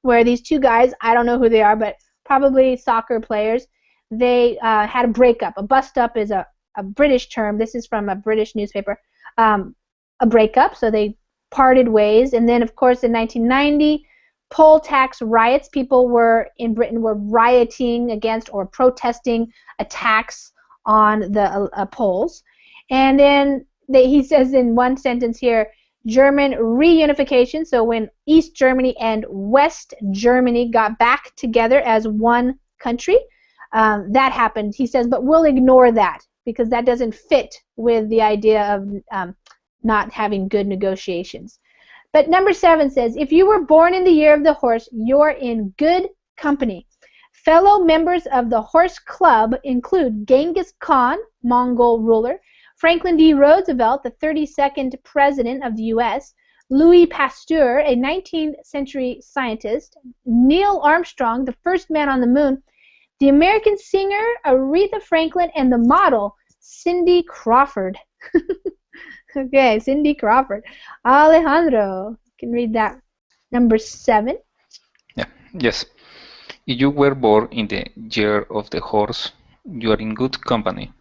where these two guys, I don't know who they are, but probably soccer players, they had a breakup. A bust-up is a British term. This is from a British newspaper. A breakup, so they parted ways. And then, of course, in 1990, poll tax riots. People in Britain were rioting against or protesting a tax on the polls. And then he says in one sentence here, German reunification, so when East Germany and West Germany got back together as one country, that happened. He says, but we'll ignore that because that doesn't fit with the idea of not having good negotiations. But number 7 says, if you were born in the Year of the Horse, you're in good company. Fellow members of the Horse Club include Genghis Khan, Mongol ruler, Franklin D. Roosevelt, the 32nd President of the U.S., Louis Pasteur, a 19th century scientist, Neil Armstrong, the first man on the moon, the American singer Aretha Franklin, and the model Cindy Crawford. Okay, Cindy Crawford. Alejandro, you can read that. Number 7. Yeah. Yes. If you were born in the Year of the Horse, you are in good company.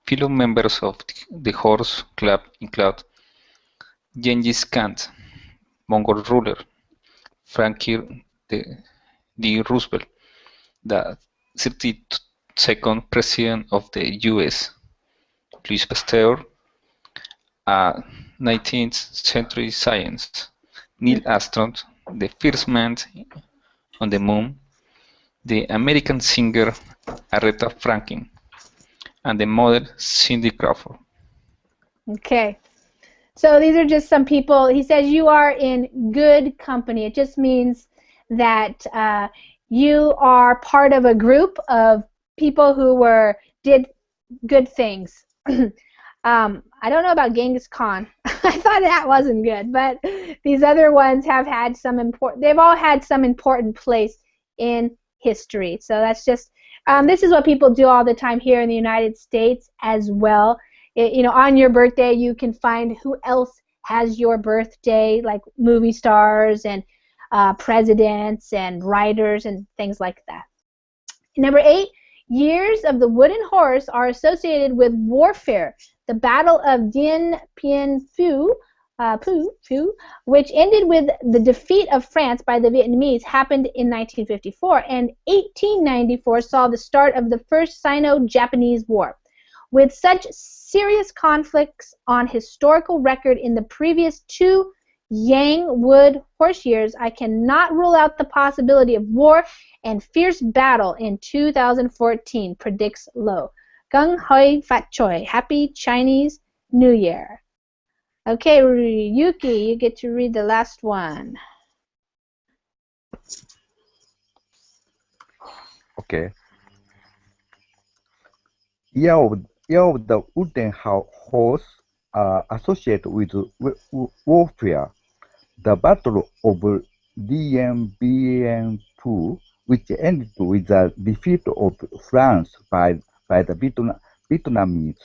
Fellow members of the Horse Club include Genghis Khan, Mongol ruler, Franklin D. Roosevelt, the 32nd President of the U.S., Louis Pasteur, a 19th century scientist, Neil Armstrong, the first man on the moon, the American singer Aretha Franklin, and the model Cindy Crawford. Okay. So these are just some people. He says you are in good company. It just means that you are part of a group of people who did good things. I don't know about Genghis Khan. I thought that wasn't good, but these other ones have had some important. They've all had some important place in history. So that's just. This is what people do all the time here in the United States as well. You know, on your birthday, you can find who else has your birthday, like movie stars and presidents and writers and things like that. Number 8, years of the wooden horse are associated with warfare. The Battle of Dien Bien Phu, which ended with the defeat of France by the Vietnamese, happened in 1954, and 1894 saw the start of the First Sino-Japanese War. With such serious conflicts on historical record in the previous 2 Yang Wood horse years, I cannot rule out the possibility of war and fierce battle in 2014, predicts Low. Gung Hoi Fat Choi. Happy Chinese New Year. Okay, Yuki, you get to read the last one. Okay. Year of the wooden horse associated with warfare. The Battle of Dien Bien Phu, which ended with the defeat of France by the Vietnamese,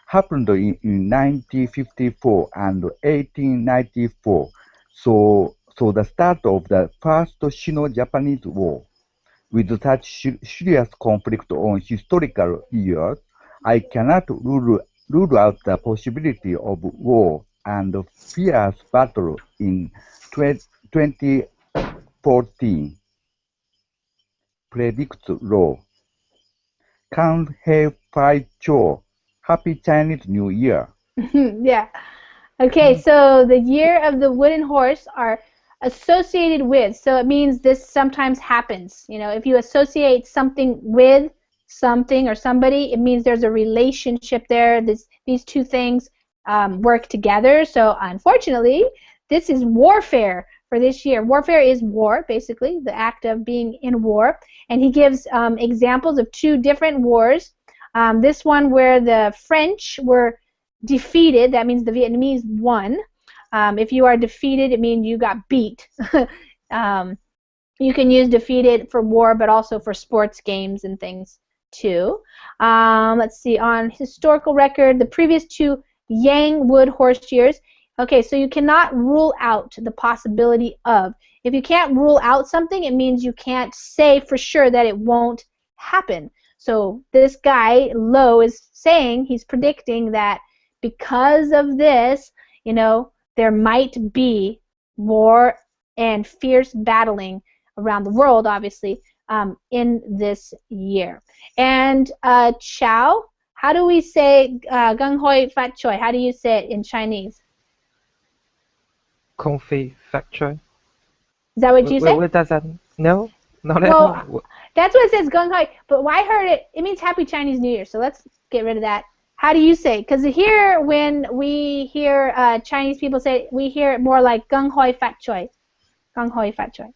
happened in 1954 and 1894. So the start of the First Sino-Japanese War. With such serious conflict on historical years, I cannot rule out the possibility of war and fierce battle in 2014. Predicts Law. Kang Hei Fai Cho. Happy Chinese New Year. Yeah. Okay, so the year of the wooden horse are associated with, so it means this sometimes happens. You know, if you associate something with something or somebody, it means there's a relationship there. These two things work together. So unfortunately, this is warfare for this year. Warfare is war, basically, the act of being in war. And he gives examples of two different wars. This one where the French were defeated, that means the Vietnamese won. If you are defeated, it means you got beat. You can use defeated for war, but also for sports games and things too. Let's see, on historical record, the previous two Yang wood horse years. Okay, so you cannot rule out the possibility of. If you can't rule out something, it means you can't say for sure that it won't happen. So this guy, Lo, is saying, he's predicting that because of this, you know, there might be war and fierce battling around the world, obviously, in this year. And Chow, how do we say Gung Hoi Fat Choi? How do you say it in Chinese? Kung Fei Fat Choi. Is that what you say? What does that? No, not at Well, all. that's what it says, Gung Hoi. But I heard it means Happy Chinese New Year. So let's get rid of that. How do you say? Because here, when we hear Chinese people say it, we hear it more like Gung Hoi Fat Choi. Gung Hoi Fat Choi.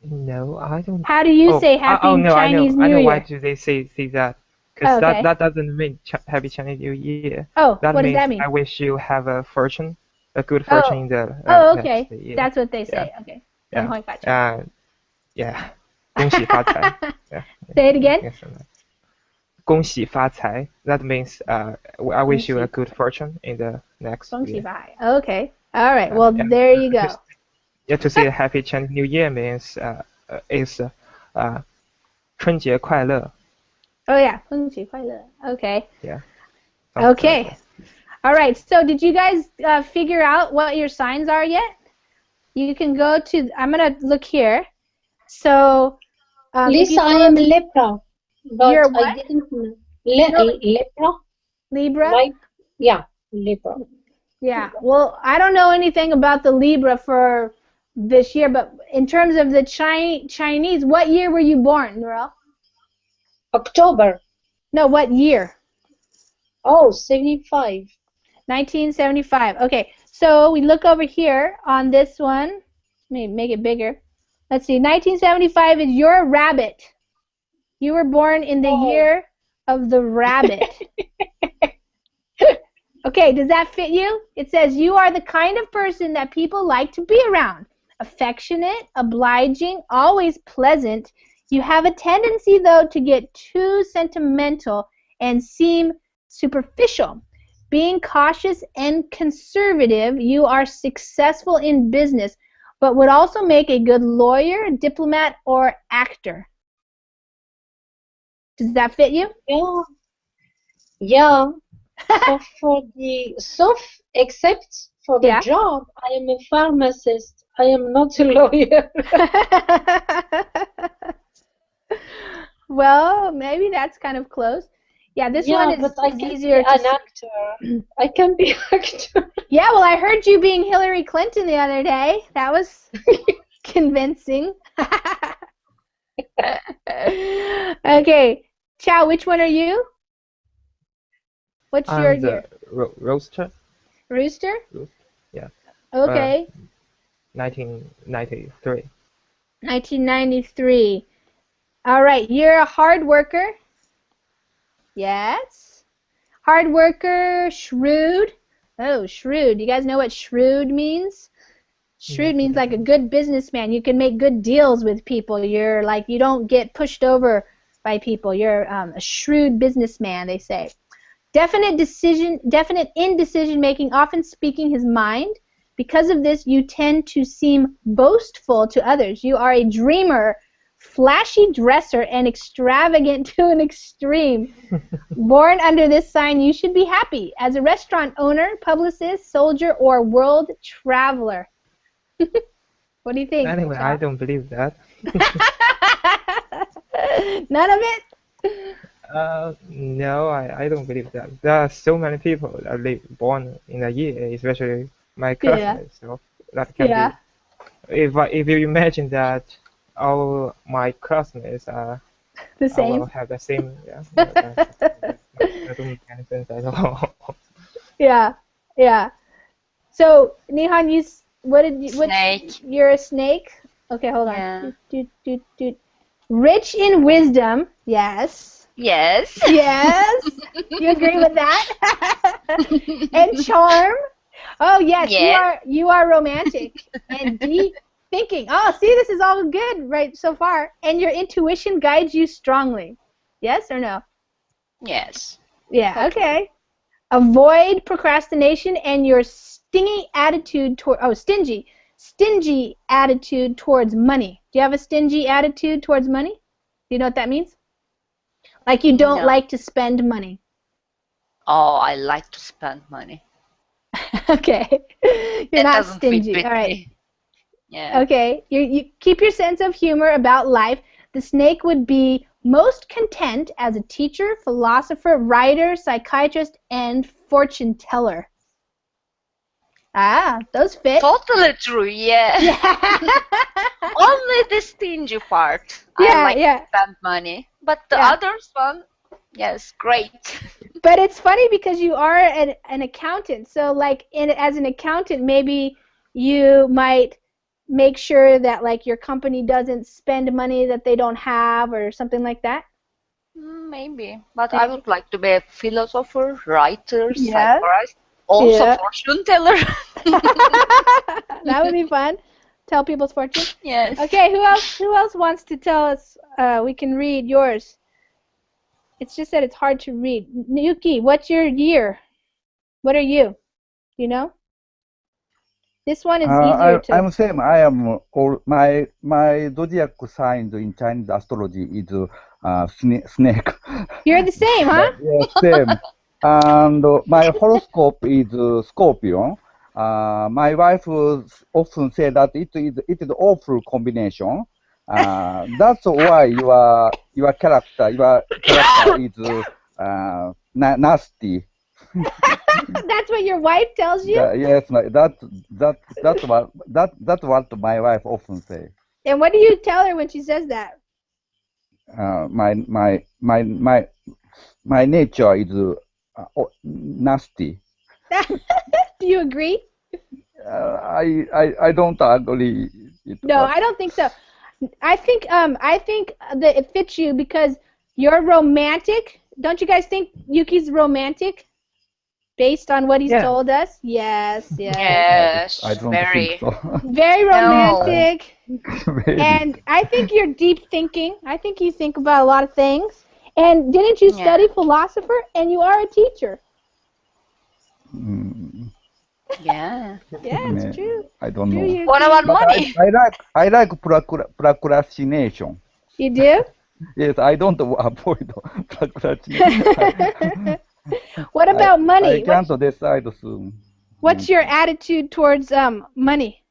No, I don't. How do you say Happy Chinese New Year? I know why do they say that? Because okay. that doesn't mean Happy Chinese New Year. Oh, that what means does that mean? I wish you have a good fortune in the okay. next year. That's what they say. Yeah. Okay. Yeah. Gung Hoi Fat Choi. Yeah. 恭喜发财. Yeah. Say it again. 恭喜发财. That means I wish you a good fortune in the next year. 恭喜发财. Okay. All right. Well, there you go. Yeah, to say Happy Chinese New Year means is 春节快乐. Oh yeah, 春节快乐. Okay. Yeah. Okay. All right. So did you guys figure out what your signs are yet? You can go to. I'm gonna look here. So. Lisa, I am Libra. But you're what? I didn't know. Libra. Libra. Yeah, Libra. Yeah. Well, I don't know anything about the Libra for this year, but in terms of the Chinese, what year were you born, Narelle? October. No, what year? Oh, 75. 1975. Okay, so we look over here on this one. Let me make it bigger. Let's see, 1975 is your rabbit. You were born in the year of the rabbit. Okay, does that fit you? It says you are the kind of person that people like to be around. Affectionate, obliging, always pleasant. You have a tendency, though, to get too sentimental and seem superficial. Being cautious and conservative, you are successful in business, but would also make a good lawyer, diplomat, or actor. Does that fit you? Yeah. Yeah. Except for the job, I am a pharmacist. I am not a lawyer. Well, maybe that's kind of close. Yeah, this one is but I can easier be an actor. I can be an actor. Yeah, well, I heard you being Hillary Clinton the other day. That was convincing. Okay, Chow, which one are you? What's your year? Rooster. Rooster? Yeah. Okay. 1993. 1993. All right, you're a hard worker. Yes. Hard worker, shrewd. Oh, shrewd. You guys know what shrewd means? Shrewd means like a good businessman. You can make good deals with people. You're like, you don't get pushed over by people. You're a shrewd businessman, they say. Definite in decision making, often speaking his mind. Because of this, you tend to seem boastful to others. You are a dreamer, flashy dresser, and extravagant to an extreme. Born under this sign, you should be happy as a restaurant owner, publicist, soldier, or world traveler. What do you think? Anyway, I don't believe that. None of it? No, I don't believe that. There are so many people that live born in a year, especially my classmates. So that can be. If you imagine that all my classmates are the same, will have the same. Yeah, that doesn't make any sense at all. Yeah. So Nihan, Snake. You're a snake. Okay, hold on. Rich in wisdom. Yes. Yes. Yes. You agree with that? And charm. Oh yes, yes. You are romantic and deep thinking. Oh, see, this is all good right so far. And your intuition guides you strongly. Yes or no? Yes. Yeah. Okay. Avoid procrastination and your stingy attitude stingy attitude towards money. Do you have a stingy attitude towards money? Do you know what that means? Like you don't like to spend money. Oh, I like to spend money. Okay. You're not stingy. All right. Me. Yeah. Okay. You keep your sense of humor about life. The snake would be most content as a teacher, philosopher, writer, psychiatrist, and fortune teller. Ah, those fit. Totally true, yeah. Only the stingy part. I like to spend money. But the others one, yes, great. But it's funny because you are an accountant. So like as an accountant, maybe you might make sure that like your company doesn't spend money that they don't have or something like that. Maybe. But I would like to be a philosopher, writer, psychiatrist, also fortune teller. That would be fun. Tell people's fortune. Yes. Okay, who else wants to tell us? We can read yours. It's just that it's hard to read. Yuki, what's your year? What are you? Do you know? This one is easier to. I'm same. I am my zodiac sign in Chinese astrology is snake. You're the same, huh? Yes, same. And my horoscope is Scorpio. My wife often say that it is awful combination. That's why your character is nasty. That's what your wife tells you? Yes, that's what my wife often say. And what do you tell her when she says that? My nature is nasty. Do you agree? I don't agree. No, I don't think so. I think that it fits you because you're romantic. Don't you guys think Yuki's romantic? Based on what he's told us? Yes. I don't think so. Very romantic. And I think you're deep thinking. I think you think about a lot of things. And didn't you study philosopher? And you are a teacher. Yeah. Yeah, it's true. I don't know. What about money? I like procrastination. You do? Yes, I don't avoid procrastination. What about money? I can't decide soon. What's your attitude towards money?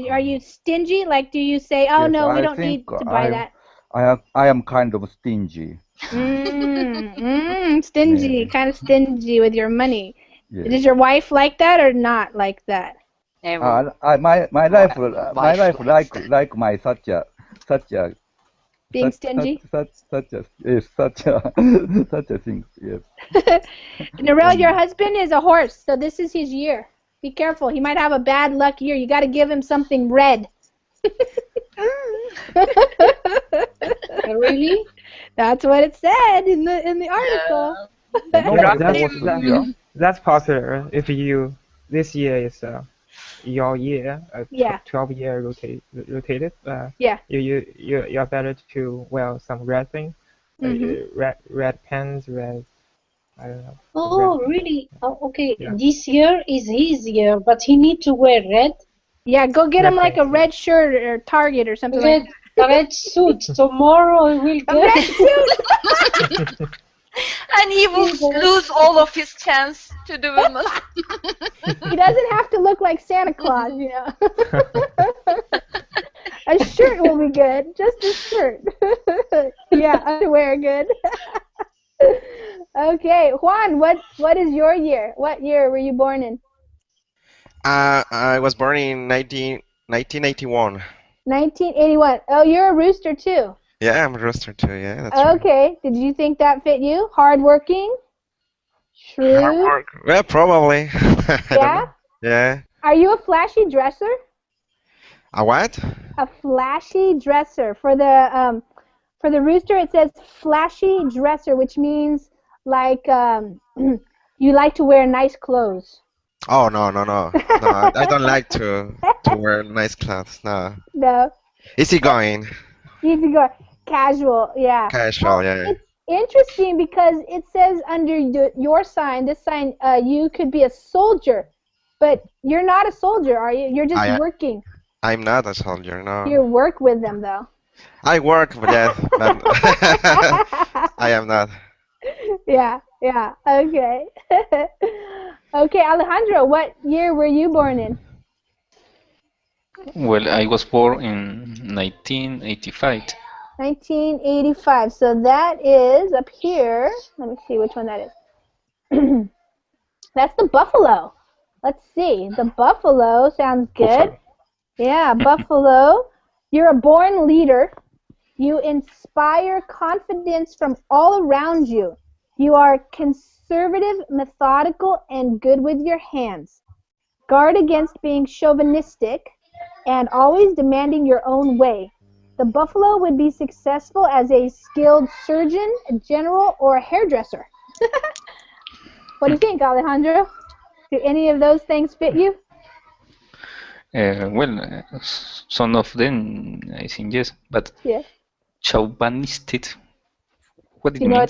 Are you stingy? Like, do you say, "Oh no, we don't need to buy that"? I am kind of stingy. Stingy, kind of stingy with your money. Yes. Does your wife like that or not like that? My life like my such a being stingy. Such a thing. Yes. Narelle, your husband is a horse, so this is his year. Be careful. He might have a bad luck year. You got to give him something red. Really? That's what it said in the article. That's popular. If you this year is your year, Yeah. 12 year rotated. Yeah. You're better to wear some red thing, red pens, red. I don't know. Oh, really? Oh, okay. Yeah. This year is his year, but he need to wear red. Yeah, go get him like a red shirt or Target or something like that. A red suit. Tomorrow he will get a red suit. And he will lose all of his chance to the women. He doesn't have to look like Santa Claus, you know. A shirt will be good. Just a shirt. Yeah, underwear good. Okay, Juan, what is your year? What year were you born in? I was born in 1981. 1981. Oh, you're a rooster too. Yeah, I'm a rooster too. Yeah, that's okay. Right. Did you think that fit you? Hardworking? Shrewd? Hard work. Yeah, probably. Yeah? Yeah. Are you a flashy dresser? A what? A flashy dresser. For the rooster, it says flashy dresser, which means like you like to wear nice clothes. Oh, no. No, I don't like to wear nice clothes. No. No. Easygoing. Easygoing. Casual, yeah. Casual, yeah. It's interesting because it says under your sign, this sign, you could be a soldier, but you're not a soldier, are you? You're just working. I'm not a soldier, no. You work with them, though. I work, but yes, but I am not. Yeah, okay. Okay, Alejandro, what year were you born in? Well, I was born in 1985. 1985, so that is up here. Let me see which one that is. That's the buffalo. Let's see. The buffalo sounds good. Buffalo. Yeah, buffalo. You're a born leader. You inspire confidence from all around you. You are conservative, methodical, and good with your hands. Guard against being chauvinistic and always demanding your own way. The buffalo would be successful as a skilled surgeon, a general, or a hairdresser. What do you think, Alejandro? Do any of those things fit you? Well, some of them, I think yes, but chauvinistic, what do you mean?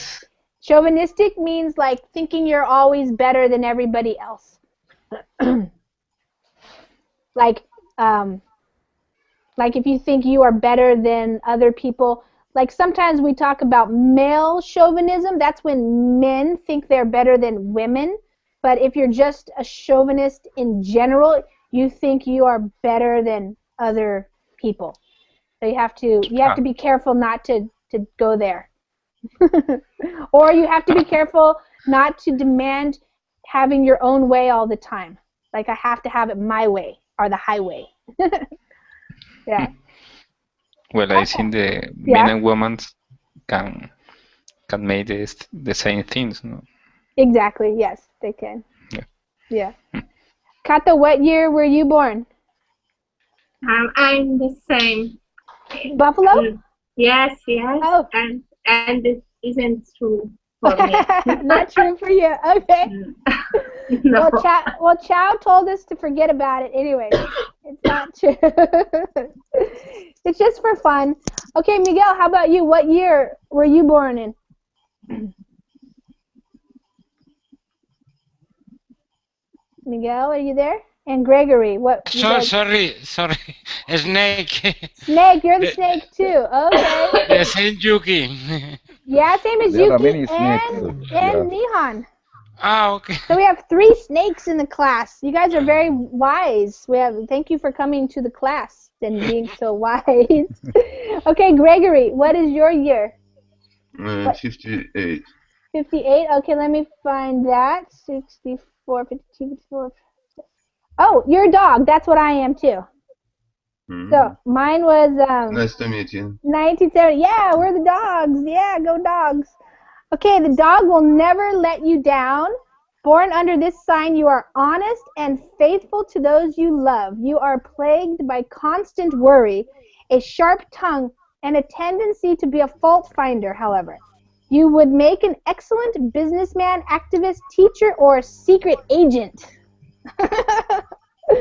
Chauvinistic means like thinking you're always better than everybody else. Like if you think you are better than other people, like sometimes we talk about male chauvinism, that's when men think they're better than women. But if you're just a chauvinist in general, you think you are better than other people. So you have to be careful not to go there. Or you have to be careful not to demand having your own way all the time. Like I have to have it my way or the highway. Yeah. Well, I think the men and women can make the same things, no? Exactly. Yes, they can. Yeah. Kato, what year were you born? I'm the same. Buffalo? Yes. Oh. And it isn't true for me. Not true for you. Okay. No. Well, Chow told us to forget about it anyway. It's not true. It's just for fun. Okay, Miguel, how about you? What year were you born in? Miguel, are you there? And Gregory, what? Sorry, snake. Snake, you're the snake too. Okay. The same Yuki. Yeah, same as there Yuki are many snakes. and Nihan. Ah, okay. So we have 3 snakes in the class. You guys are very wise. Thank you for coming to the class and being so wise. Okay, Gregory, what is your year? 58. 58? Okay, let me find that. 64, 52, 54. Oh, you're a dog. That's what I am too. So mine was Nice to meet you. 1970. Yeah, we're the dogs. Yeah, go dogs. Okay, the dog will never let you down. Born under this sign, you are honest and faithful to those you love. You are plagued by constant worry. A sharp tongue and a tendency to be a fault finder, however. You would make an excellent businessman, activist, teacher, or a secret agent.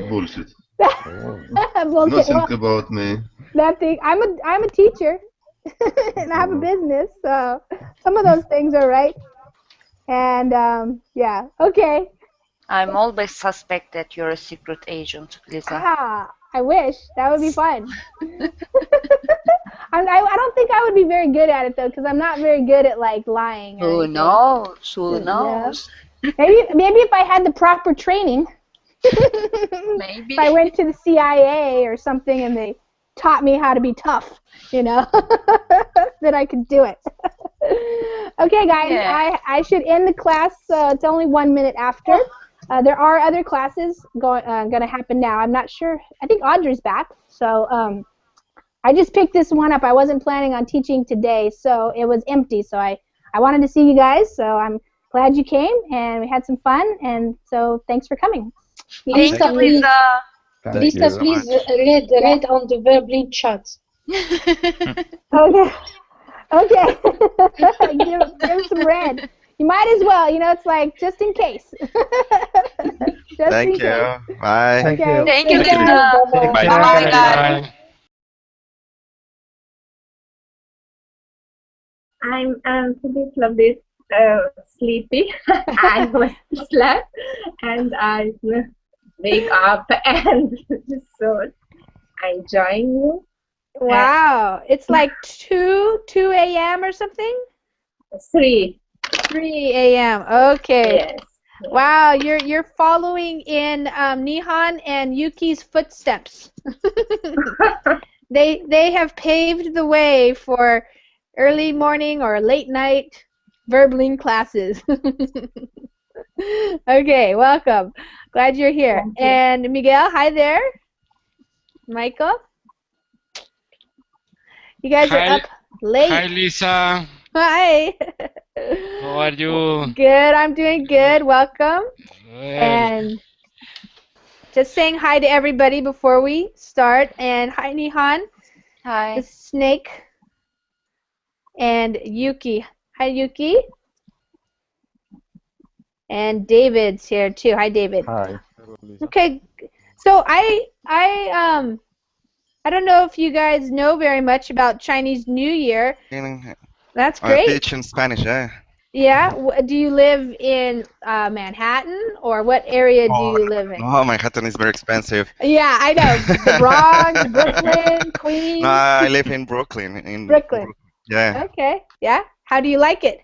Bullshit. Bullshit. Nothing about me. Nothing. I'm a teacher, and I have a business, so some of those things are right. And yeah, okay. I'm always suspect that you're a secret agent, Lisa. Ah, I wish. That would be fun. I don't think I would be very good at it, though, because I'm not very good at, like, lying. Who knows? Who knows? Maybe if I had the proper training. Maybe. If I went to the CIA or something and they taught me how to be tough, you know, then I could do it. Okay, guys, yeah. I should end the class. It's only 1 minute after. There are other classes going to happen now. I'm not sure. I think Audrey's back. So I just picked this one up. I wasn't planning on teaching today, so it was empty. So I wanted to see you guys, so I'm glad you came, and we had some fun, and so thanks for coming. Thank you, Lisa. Lisa, please read on the Verbling chat. Okay. Okay. give some red. You might as well. You know, it's like just in case. Thank you. Bye. Thank Okay. you. Thank you, Lisa. Bye. Bye, guys. I'm a little bit sleepy. I was slept and I wake up and so I join you. Wow. It's like 2 a.m. or something? 3 a.m. Okay. Yes. Wow, you're following in Nihon and Yuki's footsteps. They have paved the way for early morning or late night Verbling classes. Okay, welcome. Glad you're here. Thank you. And Miguel, hi there. Michael? You guys are up late. Hi, Lisa. Hi. How are you? Good, I'm doing good. Welcome. Well, And just saying hi to everybody before we start. And hi, Nihon. Hi. The snake. And Yuki. Hi, Yuki. And David's here too. Hi, David. Hi. Okay, so I don't know if you guys know very much about Chinese New Year. That's great. I teach in Spanish, yeah. Yeah. Do you live in Manhattan, or what area do you live in? No, Manhattan is very expensive. Yeah, I know. The Bronx, Brooklyn, Queens. No, I live in Brooklyn. Brooklyn. Yeah. Okay. Yeah. How do you like it?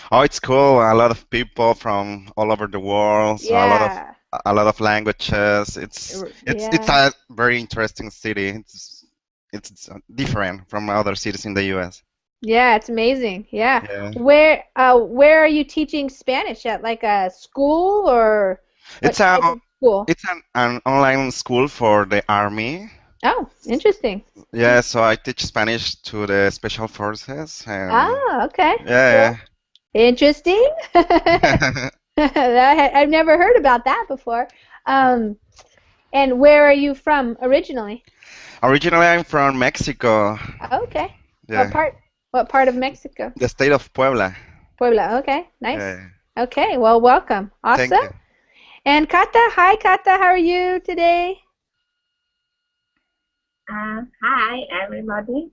Oh, it's cool. A lot of people from all over the world. So Yeah. a lot of languages. It's a very interesting city. It's different from other cities in the U.S. Yeah, it's amazing. Yeah. Yeah. Where are you teaching Spanish at? Like a school or It's what type of school? It's an online school for the army. Oh, interesting. Yeah, so I teach Spanish to the special forces. And Ah, okay. yeah, Interesting. yeah. I've never heard about that before. And where are you from originally? Originally, I'm from Mexico. Okay. Yeah. What part of Mexico? The state of Puebla. Puebla. Okay. Nice. Yeah. Okay. Well, welcome. Awesome. Thank you. And Kata, hi Kata, how are you today? Hi, everybody.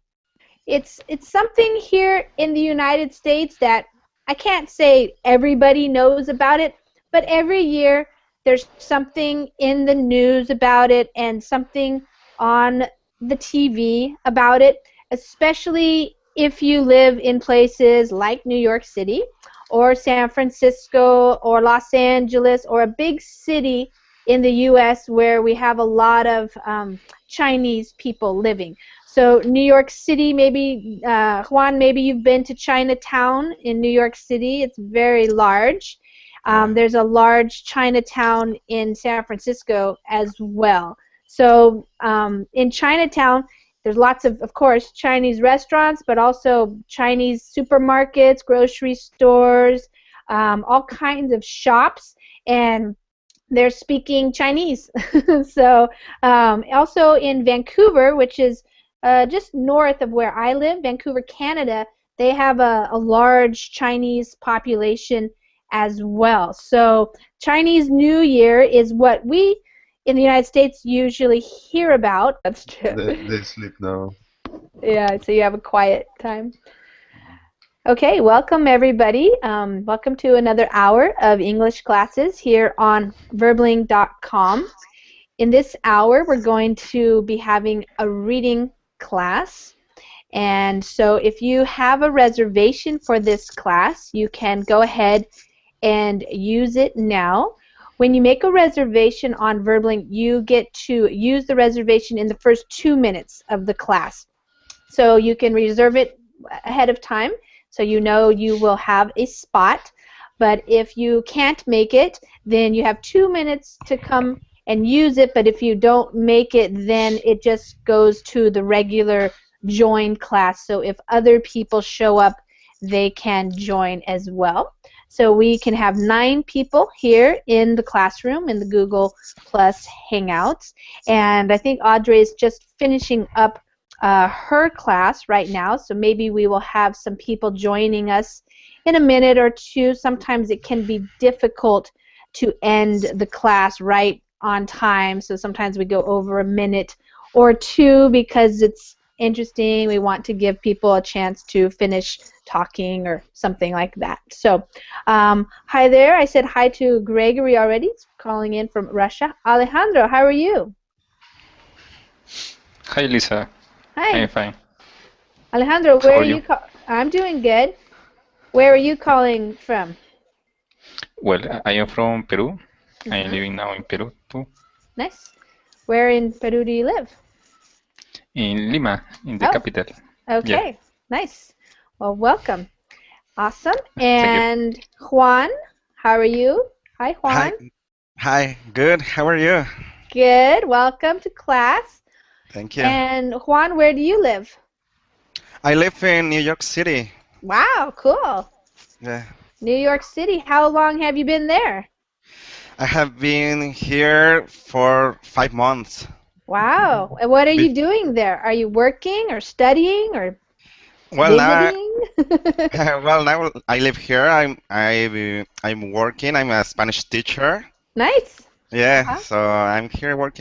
It's something here in the United States that I can't say everybody knows about it, but every year there's something in the news about it and something on the TV about it, especially if you live in places like New York City or San Francisco or Los Angeles or a big city in the U.S. where we have a lot of Chinese people living. So New York City, maybe, Juan, maybe you've been to Chinatown in New York City. It's very large. There's a large Chinatown in San Francisco as well. So in Chinatown, there's lots of course, Chinese restaurants, but also Chinese supermarkets, grocery stores, all kinds of shops, and they're speaking Chinese. So also in Vancouver, which is just north of where I live, Vancouver, Canada, they have a large Chinese population as well. So Chinese New Year is what we in the United States usually hear about. That's true. They sleep now. Yeah, so you have a quiet time. Okay, welcome everybody. Welcome to another hour of English classes here on Verbling.com. In this hour, we're going to be having a reading class. And so if you have a reservation for this class, you can go ahead and use it now. When you make a reservation on Verbling, you get to use the reservation in the first 2 minutes of the class. So you can reserve it ahead of time so you know you will have a spot. But if you can't make it, then you have 2 minutes to come and use it. But if you don't make it, then it just goes to the regular join class. So if other people show up, they can join as well. So we can have 9 people here in the classroom in the Google Plus Hangouts. And I think Audrey is just finishing up her class right now, so maybe we will have some people joining us in a minute or two. Sometimes it can be difficult to end the class right on time, so sometimes we go over a minute or two because it's interesting. We want to give people a chance to finish talking or something like that. So hi there. I said hi to Gregory already. He's calling in from Russia. Alejandro, how are you? Hi, Lisa. Hi. I'm fine. Alejandro, where are you? I'm doing good. Where are you calling from? Well, I am from Peru. I am living now in Peru too. Nice. Where in Peru do you live? In Lima, in the capital. Okay, yeah. Nice. Well, welcome. Awesome. And Juan, how are you? Hi, Juan. Hi. Good. How are you? Good. Welcome to class. Thank you. And Juan, where do you live? I live in New York City. Wow, cool. Yeah. New York City. How long have you been there? I have been here for 5 months. Wow. And what are you doing there? Are you working or studying or visiting? Well, now I live here. I'm working. I'm a Spanish teacher. Nice. Yeah, so I'm here working.